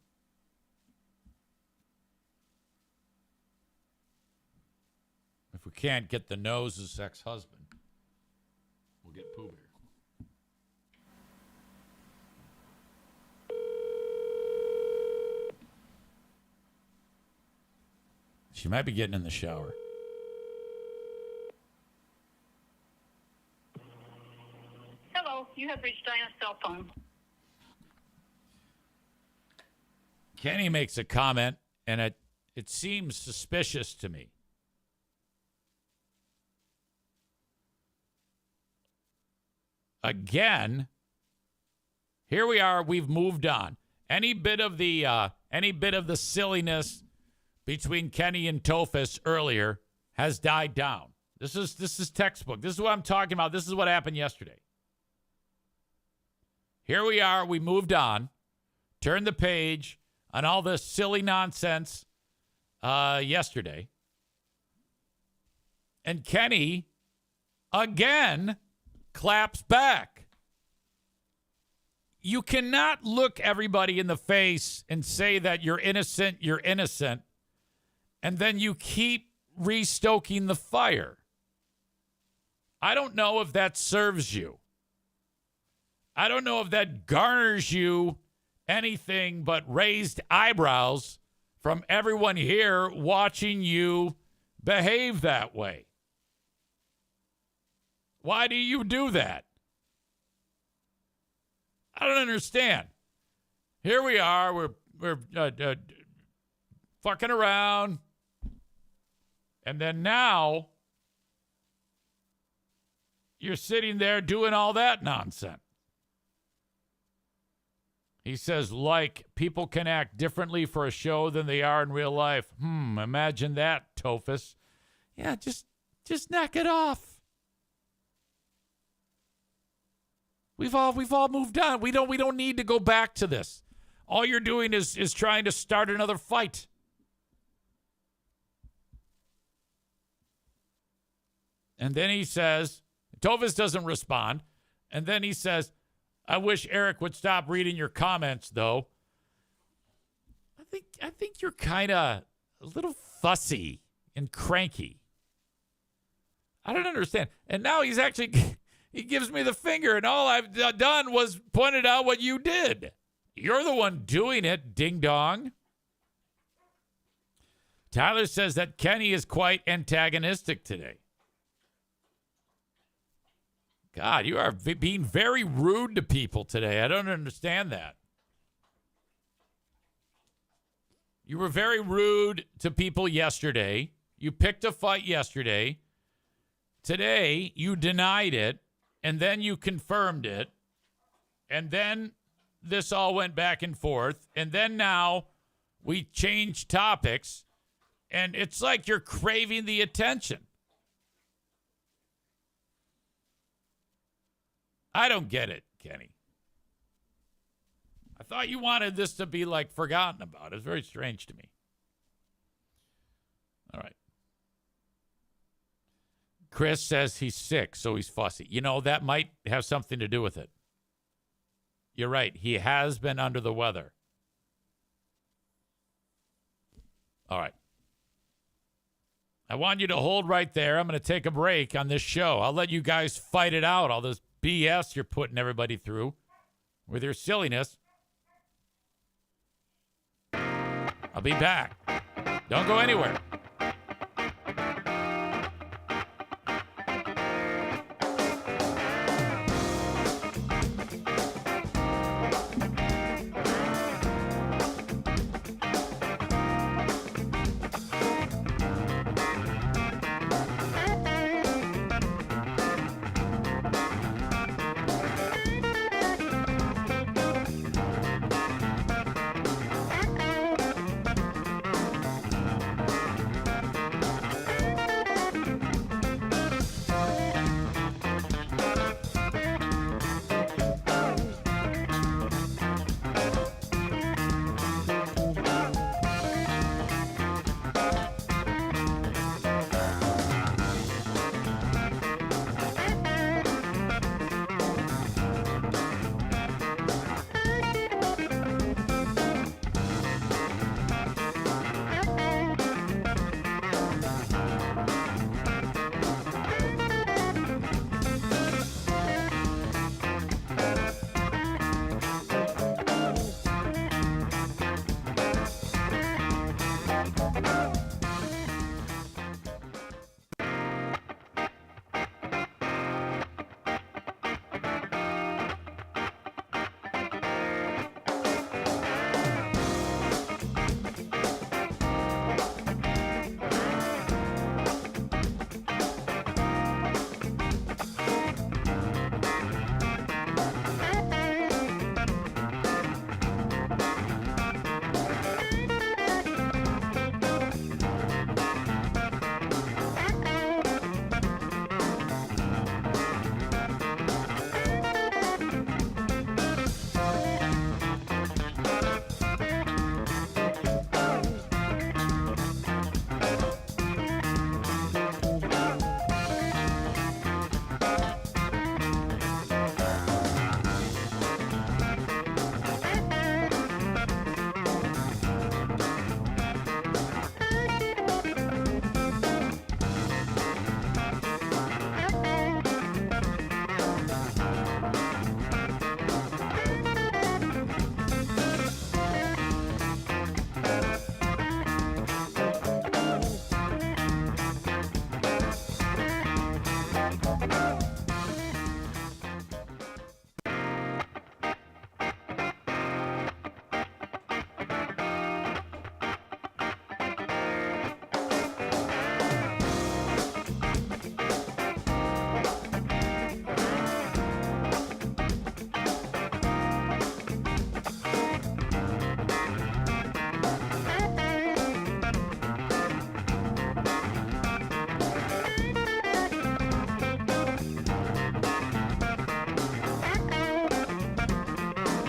If we can't get the nose's ex-husband, we'll get Pooh Bear. She might be getting in the shower. Hello, you have reached Diana's cell phone. Kenny makes a comment, and it seems suspicious to me. Again, here we are. We've moved on. Any bit of the silliness between Kenny and Tophus earlier has died down. This is textbook. This is what I'm talking about. This is what happened yesterday. Here we are. We moved on. Turned the page on all this silly nonsense yesterday. And Kenny, again, claps back. You cannot look everybody in the face and say that you're innocent, and then you keep restoking the fire. I don't know if that serves you. I don't know if that garners you anything but raised eyebrows from everyone here watching you behave that way. Why do you do that? I don't understand. Here we are. We're fucking around. And then now you're sitting there doing all that nonsense. He says, like, people can act differently for a show than they are in real life. Imagine that, Tophus. Yeah, just knock it off. We've all moved on. We don't need to go back to this. All you're doing is trying to start another fight. And then he says, Tophus doesn't respond. And then he says, I wish Eric would stop reading your comments, though. I think you're kind of a little fussy and cranky. I don't understand. And now he's actually, he gives me the finger, and all I've done was pointed out what you did. You're the one doing it, ding dong. Tyler says that Kenny is quite antagonistic today. God, you are being very rude to people today. I don't understand that. You were very rude to people yesterday. You picked a fight yesterday. Today, you denied it, and then you confirmed it. And then this all went back and forth. And then now we changed topics, and it's like you're craving the attention. I don't get it, Kenny. I thought you wanted this to be, like, forgotten about. It's very strange to me. All right. Chris says he's sick, so he's fussy. You know, that might have something to do with it. You're right. He has been under the weather. All right. I want you to hold right there. I'm going to take a break on this show. I'll let you guys fight it out, all this BS you're putting everybody through with your silliness. I'll be back. Don't go anywhere.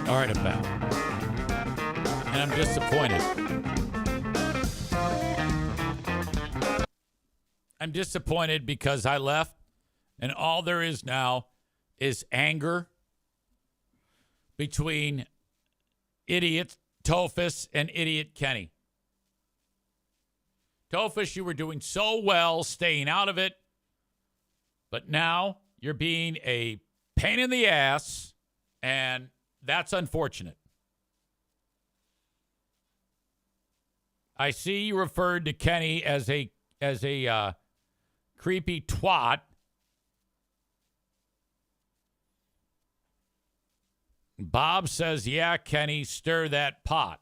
All right, I'm back. And I'm disappointed. I'm disappointed because I left, and all there is now is anger between idiot Tophus and idiot Kenny. Tophus, you were doing so well staying out of it, but now you're being a pain in the ass, and that's unfortunate. I see you referred to Kenny as a creepy twat. Bob says, yeah, Kenny, stir that pot.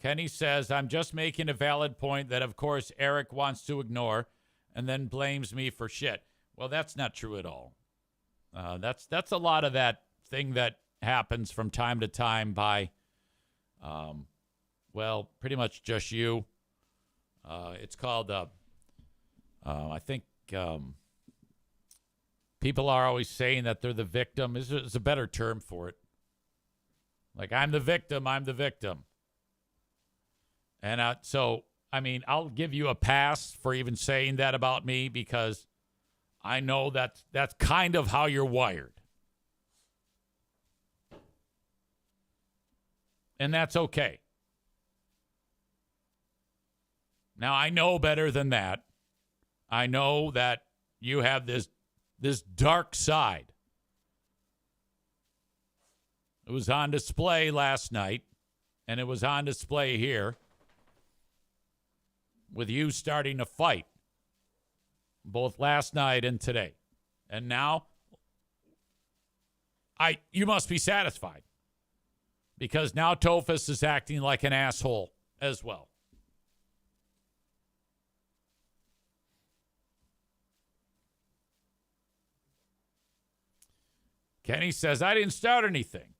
Kenny says, I'm just making a valid point that, of course, Eric wants to ignore and then blames me for shit. Well, that's not true at all. That's a lot of that thing that happens from time to time by, pretty much just you. It's called, I think people are always saying that they're the victim. Is a better term for it. Like, I'm the victim. And I'll give you a pass for even saying that about me because I know that's kind of how you're wired. And that's okay. Now, I know better than that. I know that you have this dark side. It was on display last night, and it was on display here with you starting a fight, both last night and today. And now, you must be satisfied because now Tophus is acting like an asshole as well. Kenny says, I didn't start anything.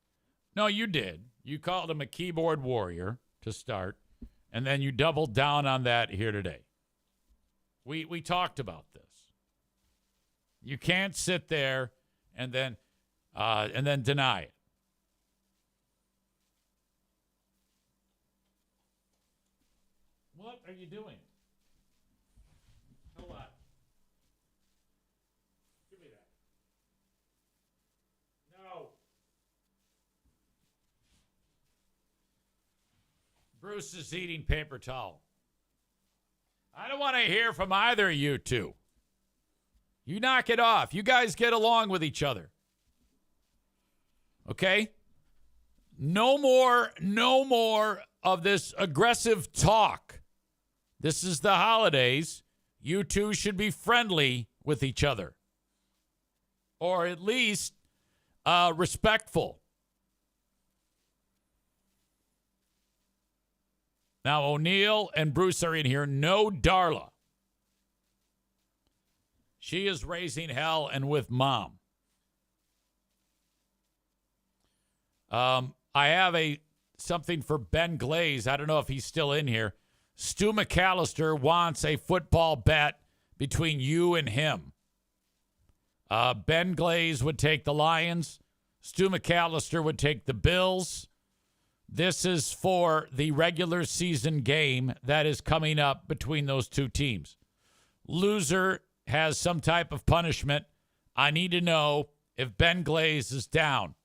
No, you did. You called him a keyboard warrior to start, and then you doubled down on that here today. We talked about this. You can't sit there and then deny it. What are you doing? Hold on. Give me that. No. Bruce is eating paper towel. I don't want to hear from either of you two. You knock it off. You guys get along with each other. Okay? No more of this aggressive talk. This is the holidays. You two should be friendly with each other. Or at least respectful. Now, O'Neill and Bruce are in here. No Darla. She is raising hell and with Mom. I have something for Ben Glaze. I don't know if he's still in here. Stu McAllister wants a football bet between you and him. Ben Glaze would take the Lions. Stu McAllister would take the Bills. This is for the regular season game that is coming up between those two teams. Loser has some type of punishment. I need to know if Ben Glaze is down.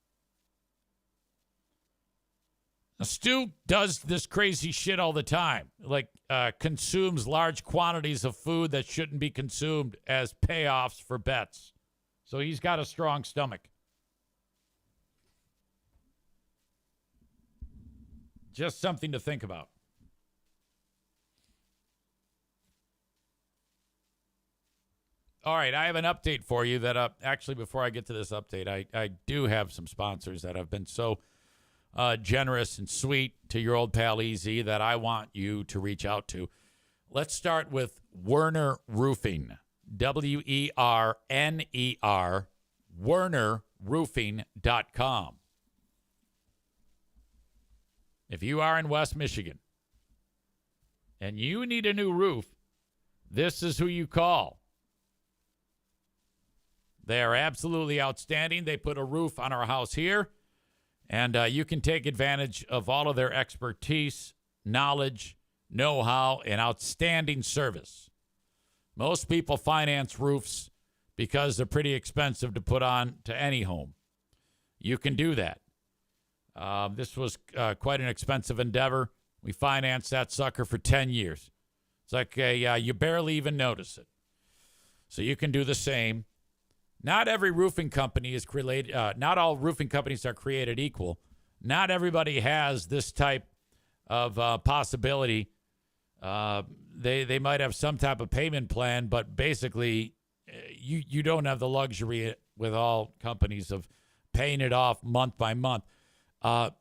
Now, Stu does this crazy shit all the time, like consumes large quantities of food that shouldn't be consumed as payoffs for bets. So he's got a strong stomach. Just something to think about. All right, I have an update for you that actually, before I get to this update, I do have some sponsors that have been so generous and sweet to your old pal EZ that I want you to reach out to. Let's start with Werner Roofing. WERNER, WernerRoofing.com. If you are in West Michigan and you need a new roof, this is who you call. They are absolutely outstanding. They put a roof on our house here, and you can take advantage of all of their expertise, knowledge, know-how, and outstanding service. Most people finance roofs because they're pretty expensive to put on to any home. You can do that. This was quite an expensive endeavor. We financed that sucker for 10 years. It's like you barely even notice it. So you can do the same. Not every roofing company is created. Not all roofing companies are created equal. Not everybody has this type of possibility. They might have some type of payment plan, but basically, you don't have the luxury with all companies of paying it off month by month.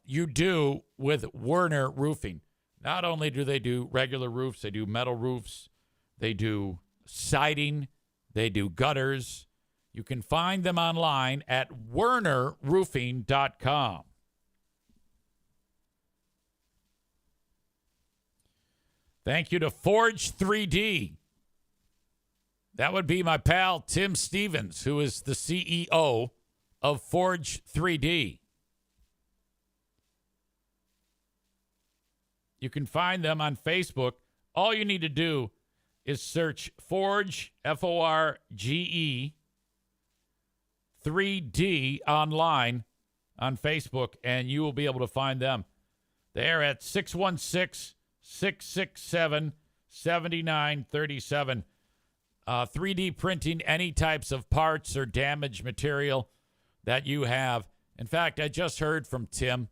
You do with Werner Roofing. Not only do they do regular roofs, they do metal roofs, they do siding, they do gutters. You can find them online at WernerRoofing.com. Thank you to Forge 3D. That would be my pal Tim Stevens, who is the CEO of Forge 3D. You can find them on Facebook. All you need to do is search Forge, Forge, 3D online on Facebook, and you will be able to find them. They're at 616-667-7937. 3D printing any types of parts or damaged material that you have. In fact, I just heard from Tim.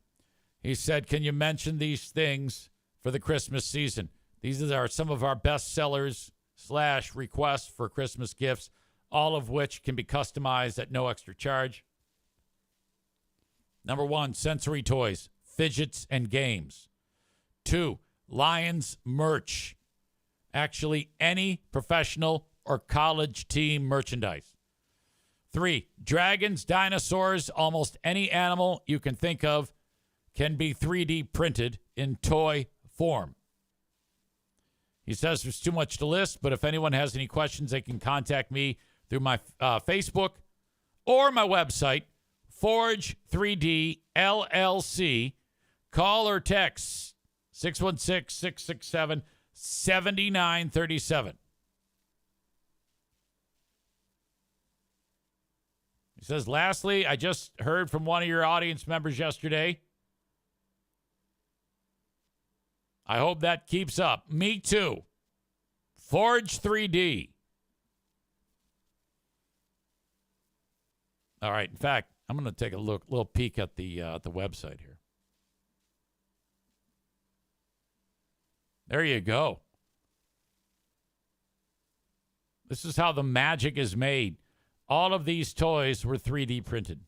He said, can you mention these things for the Christmas season? These are some of our best sellers / requests for Christmas gifts, all of which can be customized at no extra charge. Number 1, sensory toys, fidgets, and games. 2, Lions merch. Actually, any professional or college team merchandise. 3, dragons, dinosaurs, almost any animal you can think of can be 3D printed in toy form. He says there's too much to list, but if anyone has any questions, they can contact me through my Facebook or my website, Forge 3D LLC. Call or text 616-667-7937. He says, lastly, I just heard from one of your audience members yesterday. I hope that keeps up. Me too. Forge 3D. All right. In fact, I'm going to take a little peek at the website here. There you go. This is how the magic is made. All of these toys were 3D printed.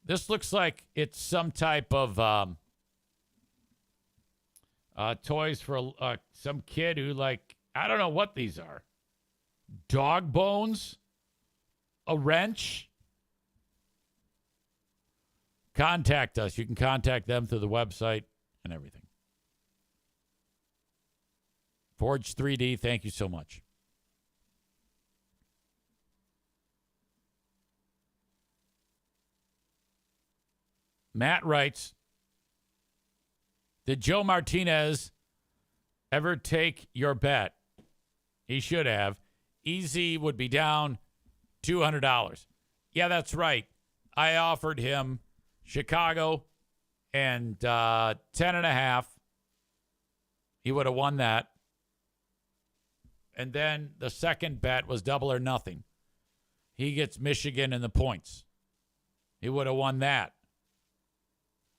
This looks like it's some type of toys for some kid who, like, I don't know what these are. Dog bones? A wrench? Contact us. You can contact them through the website and everything. Forge 3D, thank you so much. Matt writes, did Joe Martinez ever take your bet? He should have. Easy would be down $200. Yeah, that's right. I offered him Chicago and 10.5. He would have won that. And then the second bet was double or nothing. He gets Michigan in the points. He would have won that.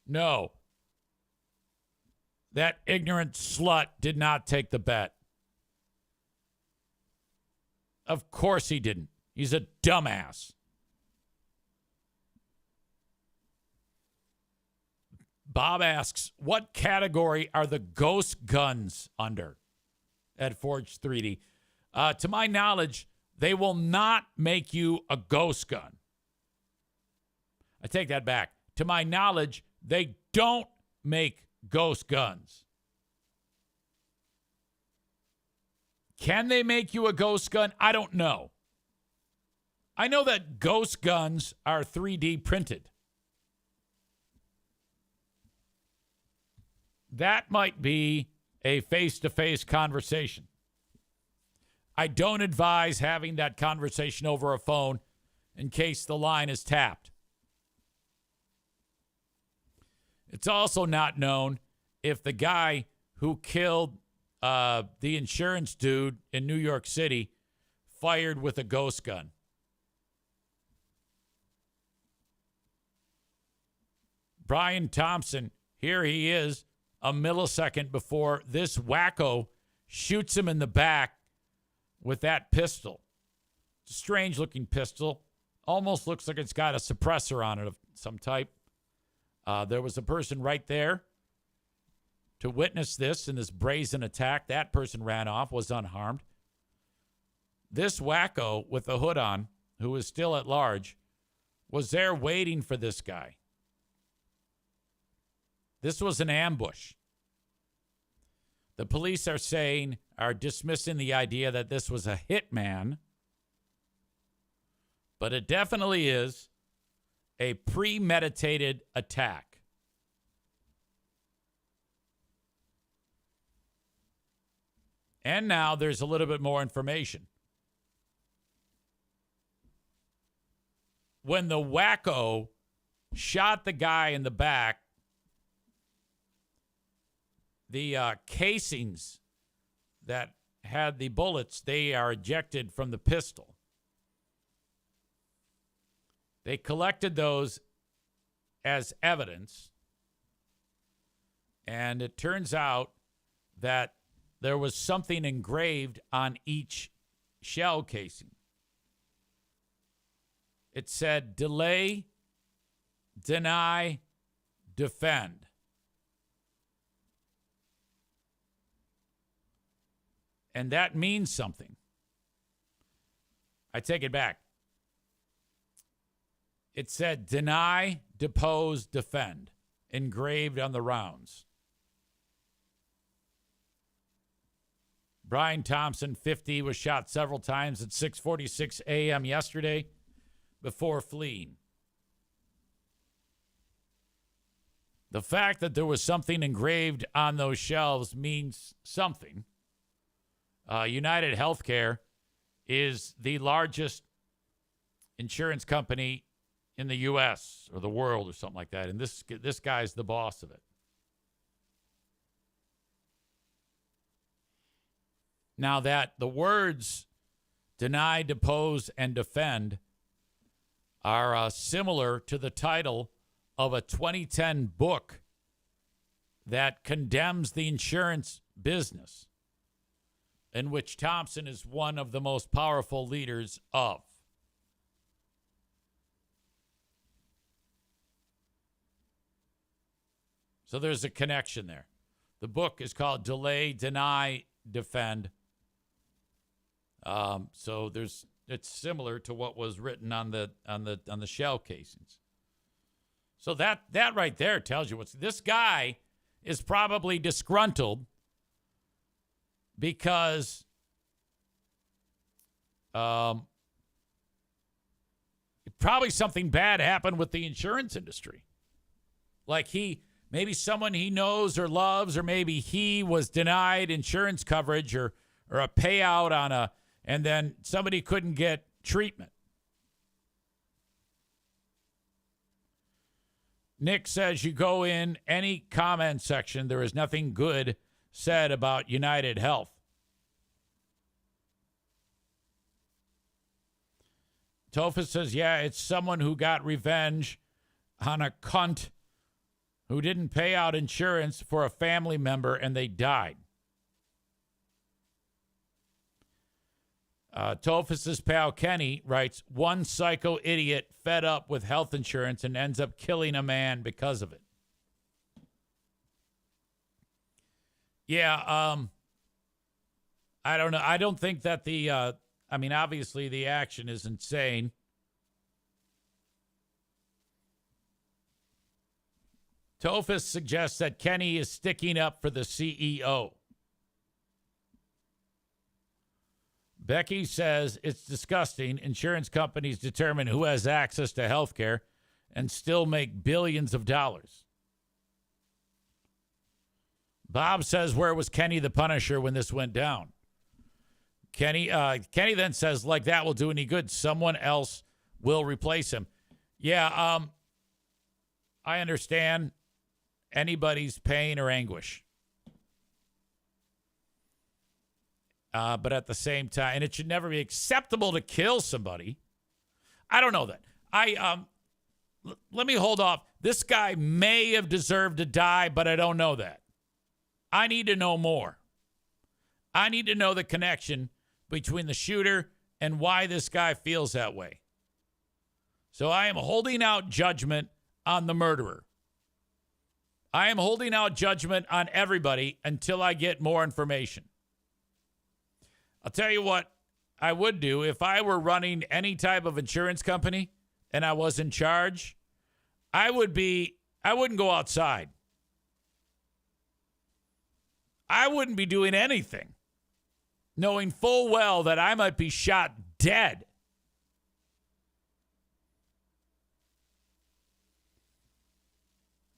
No. That ignorant slut did not take the bet. Of course he didn't. He's a dumbass. Bob asks, what category are the ghost guns under at Forge 3D? To my knowledge, they will not make you a ghost gun. I take that back. To my knowledge, they don't make ghost guns. Can they make you a ghost gun? I don't know. I know that ghost guns are 3D printed. That might be a face-to-face conversation. I don't advise having that conversation over a phone in case the line is tapped. It's also not known if the guy who killed the insurance dude in New York City fired with a ghost gun. Brian Thompson, here he is a millisecond before this wacko shoots him in the back with that pistol. It's a strange-looking pistol. Almost looks like it's got a suppressor on it of some type. There was a person right there to witness this in this brazen attack. That person ran off, was unharmed. This wacko with the hood on, who is still at large, was there waiting for this guy. This was an ambush. The police are dismissing the idea that this was a hitman, but it definitely is a premeditated attack. And now there's a little bit more information. When the wacko shot the guy in the back, the casings that had the bullets, they are ejected from the pistol. They collected those as evidence, and it turns out that there was something engraved on each shell casing. It said, delay, deny, defend. And that means something. I take it back. It said, deny, depose, defend, engraved on the rounds. Brian Thompson, 50, was shot several times at 6:46 a.m. yesterday before fleeing. The fact that there was something engraved on those shelves means something. United Healthcare is the largest insurance company in the U.S. or the world or something like that, and this guy's the boss of it. Now that the words deny, depose, and defend are similar to the title of a 2010 book that condemns the insurance business. in which Thompson is one of the most powerful leaders of. So there's a connection there. The book is called Delay, Deny, Defend. So it's similar to what was written on the shell casings. So that right there tells you this guy is probably disgruntled because probably something bad happened with the insurance industry. Like maybe someone he knows or loves, or maybe he was denied insurance coverage or a payout and then somebody couldn't get treatment. Nick says you go in any comment section, there is nothing good said about United Health. Tofa says, yeah, it's someone who got revenge on a cunt who didn't pay out insurance for a family member and they died. Tophus's pal Kenny writes, one psycho idiot fed up with health insurance and ends up killing a man because of it. Yeah, I don't know. I don't think that obviously the action is insane. Tophus suggests that Kenny is sticking up for the CEO. Becky says it's disgusting. Insurance companies determine who has access to health care and still make billions of dollars. Bob says, where was Kenny the Punisher when this went down? Kenny then says, like that will do any good. Someone else will replace him. Yeah, I understand anybody's pain or anguish. But at the same time, and it should never be acceptable to kill somebody. I don't know that. Let me hold off. This guy may have deserved to die, but I don't know that. I need to know more. I need to know the connection between the shooter and why this guy feels that way. So I am holding out judgment on the murderer. I am holding out judgment on everybody until I get more information. I'll tell you what I would do if I were running any type of insurance company and I was in charge. I wouldn't go outside. I wouldn't be doing anything, knowing full well that I might be shot dead.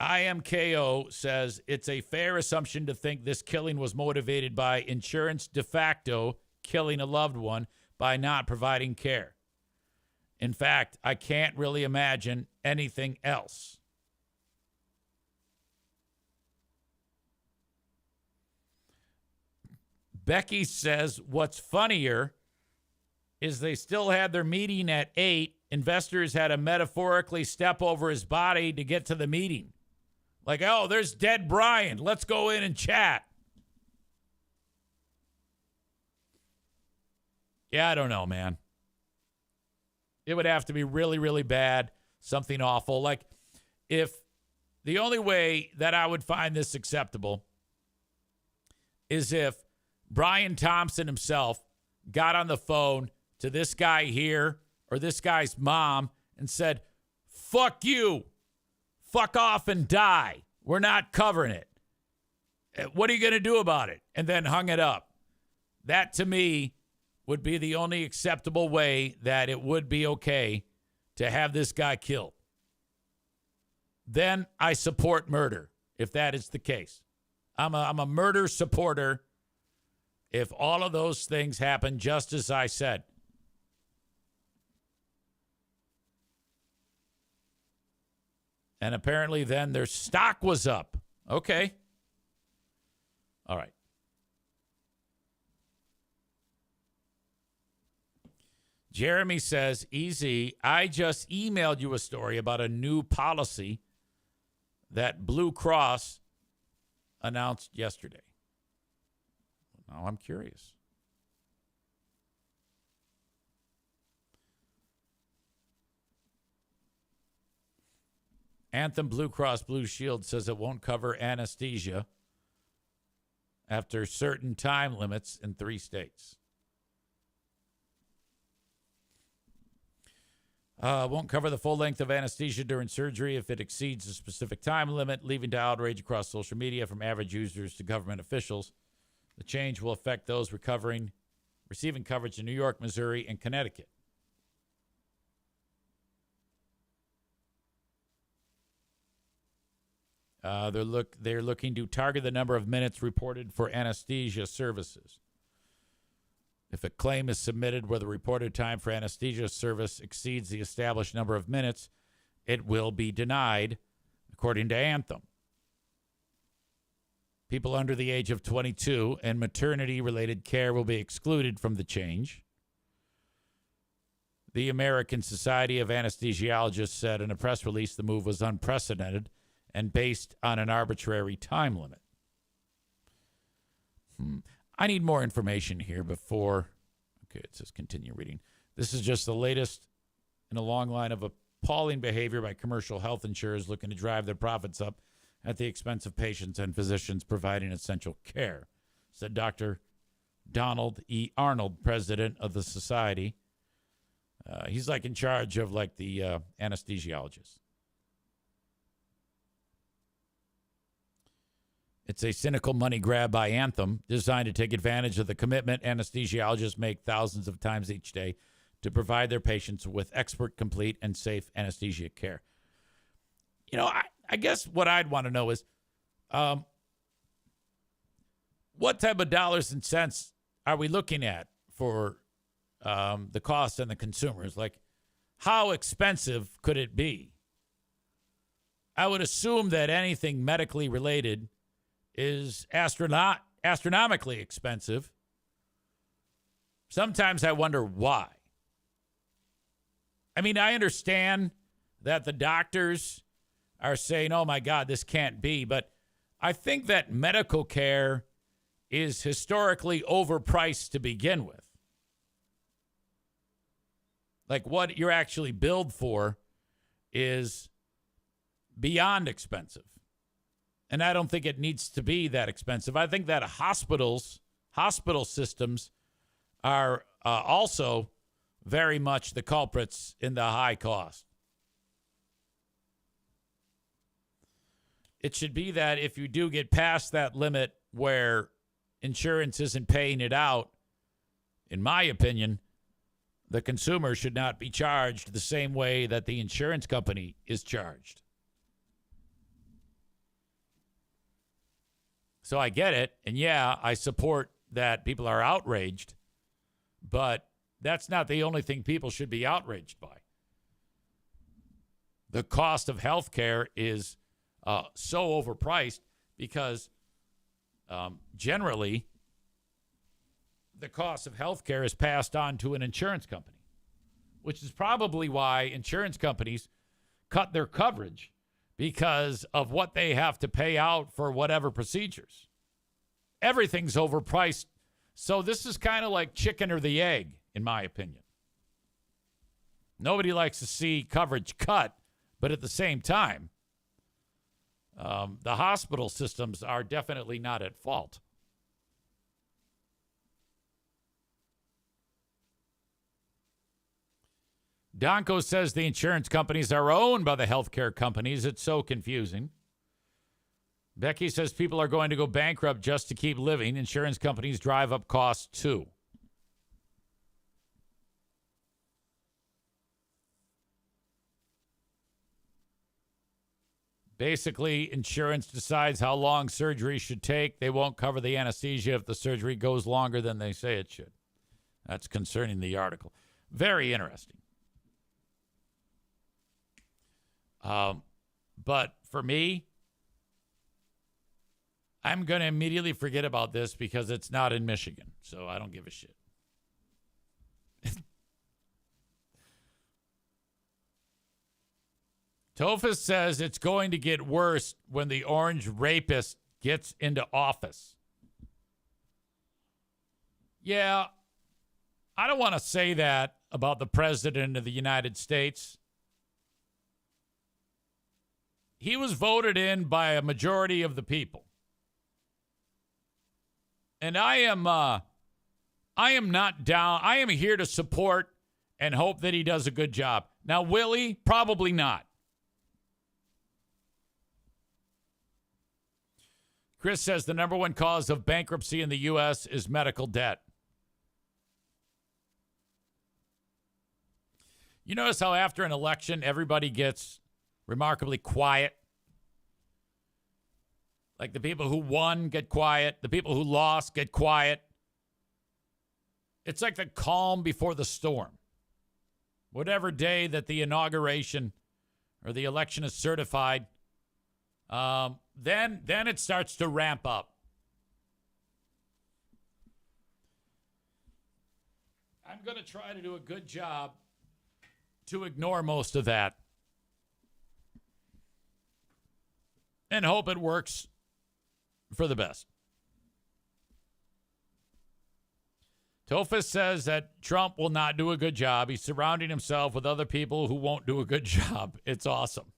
IMKO says it's a fair assumption to think this killing was motivated by insurance de facto killing a loved one by not providing care. In fact, I can't really imagine anything else. Becky says what's funnier is they still had their meeting at 8. Investors had to metaphorically step over his body to get to the meeting. Like, oh, there's dead Brian. Let's go in and chat. Yeah, I don't know, man. It would have to be really, really bad, something awful. Like, if the only way that I would find this acceptable is if Brian Thompson himself got on the phone to this guy here or this guy's mom and said, fuck you. Fuck off and die. We're not covering it. What are you going to do about it? And then hung it up. That, to me, would be the only acceptable way that it would be okay to have this guy killed. Then I support murder, if that is the case. I'm a murder supporter if all of those things happen just as I said. And apparently then their stock was up. Okay. All right. Jeremy says, easy, I just emailed you a story about a new policy that Blue Cross announced yesterday. Now I'm curious. Anthem Blue Cross Blue Shield says it won't cover anesthesia after certain time limits in 3 states. Won't cover the full length of anesthesia during surgery if it exceeds a specific time limit, leading to outrage across social media from average users to government officials. The change will affect those receiving coverage in New York, Missouri, and Connecticut. They're looking to target the number of minutes reported for anesthesia services. If a claim is submitted where the reported time for anesthesia service exceeds the established number of minutes, it will be denied, according to Anthem. People under the age of 22 and maternity-related care will be excluded from the change. The American Society of Anesthesiologists said in a press release the move was unprecedented and based on an arbitrary time limit. I need more information here before. Okay, it says continue reading. This is just the latest in a long line of appalling behavior by commercial health insurers looking to drive their profits up at the expense of patients and physicians providing essential care, said Dr. Donald E. Arnold, president of the society. He's like in charge of like the anesthesiologists. It's a cynical money grab by Anthem designed to take advantage of the commitment anesthesiologists make thousands of times each day to provide their patients with expert, complete, and safe anesthesia care. You know, I guess what I'd want to know is what type of dollars and cents are we looking at for the cost and the consumers? Like, how expensive could it be? I would assume that anything medically related is astronomically expensive. Sometimes I wonder why. I mean, I understand that the doctors are saying, oh my God, this can't be. But I think that medical care is historically overpriced to begin with. Like what you're actually billed for is beyond expensive. And I don't think it needs to be that expensive. I think that hospital systems are also very much the culprits in the high cost. It should be that if you do get past that limit where insurance isn't paying it out, in my opinion, the consumer should not be charged the same way that the insurance company is charged. So I get it, and yeah, I support that people are outraged, but that's not the only thing people should be outraged by. The cost of health care is so overpriced because generally the cost of health care is passed on to an insurance company, which is probably why insurance companies cut their coverage because of what they have to pay out for whatever procedures. Everything's overpriced. So this is kind of like chicken or the egg, in my opinion. Nobody likes to see coverage cut, but at the same time, the hospital systems are definitely not at fault. Donko says the insurance companies are owned by the healthcare companies. It's so confusing. Becky says people are going to go bankrupt just to keep living. Insurance companies drive up costs too. Basically, insurance decides how long surgery should take. They won't cover the anesthesia if the surgery goes longer than they say it should. That's concerning the article. Very interesting. But for me, I'm going to immediately forget about this because it's not in Michigan, so I don't give a shit. Tofus says it's going to get worse when the orange rapist gets into office. Yeah, I don't want to say that about the president of the United States. he was voted in by a majority of the people. And I am not down. I am here to support and hope that he does a good job. Now, will he? Probably not. Chris says the number one cause of bankruptcy in the U.S. is medical debt. You notice how after an election, everybody gets remarkably quiet? Like the people who won get quiet. The people who lost get quiet. It's like the calm before the storm. Whatever day that the inauguration or the election is certified, then it starts to ramp up. I'm going to try to do a good job to ignore most of that and hope it works for the best. Tofus says that Trump will not do a good job. He's surrounding himself with other people who won't do a good job. It's awesome.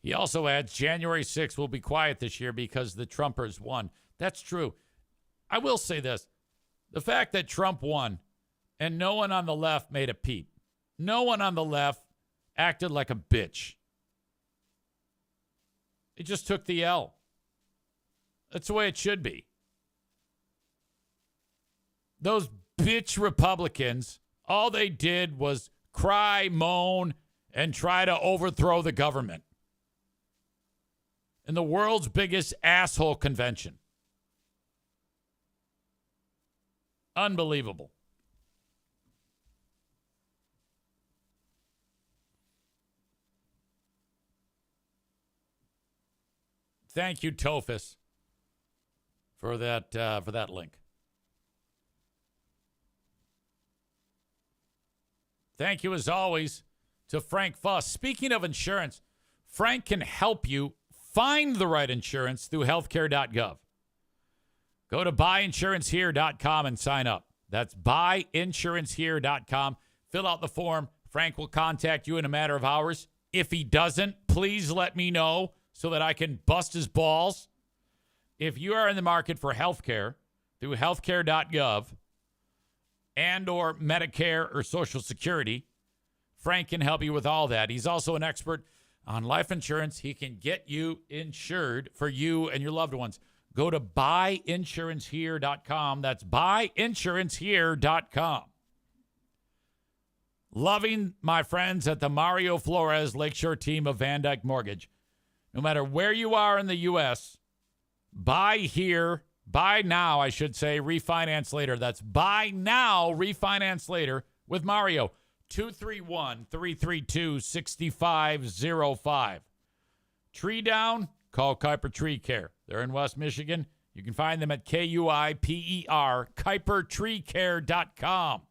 He also adds January 6th will be quiet this year because the Trumpers won. That's true. I will say this. The fact that Trump won and no one on the left made a peep. No one on the left acted like a bitch. It just took the L. That's the way it should be. Those bitch Republicans, all they did was cry, moan, and try to overthrow the government in the world's biggest asshole convention. Unbelievable. Thank you, Tofus, for that link. Thank you, as always, to Frank Fuss. Speaking of insurance, Frank can help you find the right insurance through healthcare.gov. Go to buyinsurancehere.com and sign up. That's buyinsurancehere.com. Fill out the form. Frank will contact you in a matter of hours. If he doesn't, please let me know so that I can bust his balls. If you are in the market for healthcare through healthcare.gov and or Medicare or Social Security, Frank can help you with all that. He's also an expert on life insurance. He can get you insured for you and your loved ones. Go to buyinsurancehere.com. That's buyinsurancehere.com. Loving my friends at the Mario Flores Lakeshore team of Van Dyke Mortgage. No matter where you are in the U.S., buy now, I should say, refinance later. That's buy now, refinance later with Mario. 231-332-6505. Tree down? Call Kuiper Tree Care. They're in West Michigan. You can find them at KUIPER, KuiperTreeCare.com.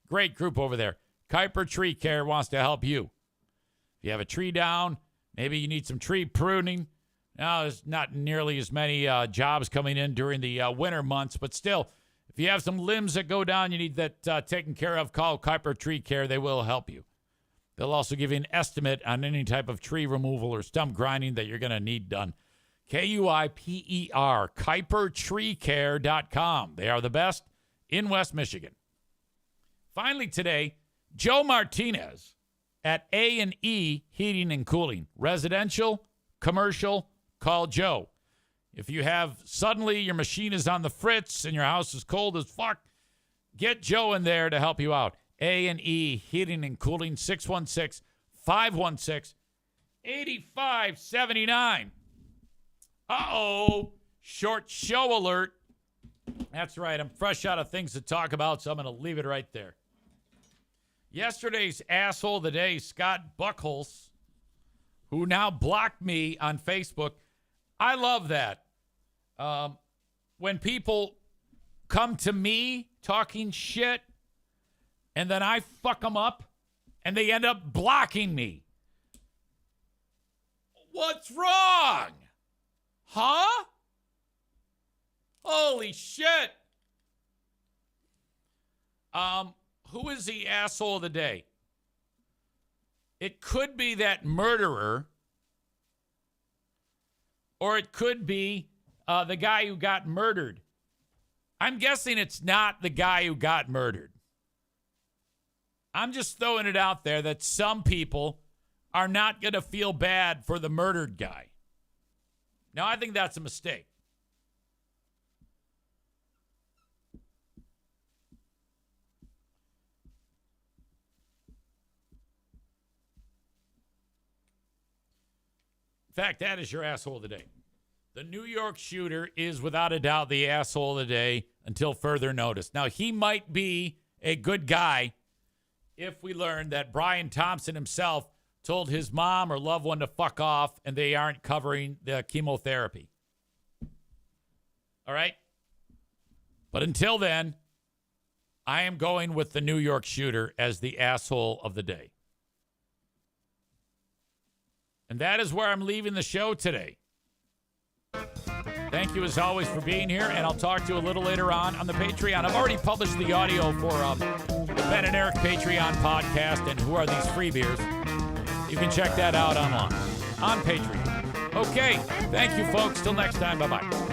Great group over there. Kuiper Tree Care wants to help you. If you have a tree down, maybe you need some tree pruning. Now, there's not nearly as many jobs coming in during the winter months, but still, if you have some limbs that go down, you need that taken care of, call Kuiper Tree Care. They will help you. They'll also give you an estimate on any type of tree removal or stump grinding that you're going to need done. KUIPER, KuiperTreeCare.com. They are the best in West Michigan. Finally today, Joe Martinez at A&E Heating and Cooling. Residential, commercial, call Joe. If you have suddenly your machine is on the fritz and your house is cold as fuck, get Joe in there to help you out. A&E Heating and Cooling, 616-516-8579. Uh-oh, short show alert. That's right, I'm fresh out of things to talk about, so I'm going to leave it right there. Yesterday's asshole of the day, Scott Buchholz, who now blocked me on Facebook. I love that. When people come to me talking shit, and then I fuck them up, and they end up blocking me. What's wrong? Huh? Holy shit. Who is the asshole of the day? It could be that murderer, or it could be the guy who got murdered. I'm guessing it's not the guy who got murdered. I'm just throwing it out there that some people are not going to feel bad for the murdered guy. Now, I think that's a mistake. In fact, that is your asshole of the day. The New York shooter is without a doubt the asshole of the day until further notice. Now, he might be a good guy if we learn that Brian Thompson himself told his mom or loved one to fuck off and they aren't covering the chemotherapy. All right? But until then, I am going with the New York shooter as the asshole of the day. And that is where I'm leaving the show today. Thank you, as always, for being here, and I'll talk to you a little later on the Patreon. I've already published the audio for the Ben and Eric Patreon podcast and Who Are These Free Beers. You can check that out online on Patreon. Okay, thank you, folks. Till next time, bye-bye.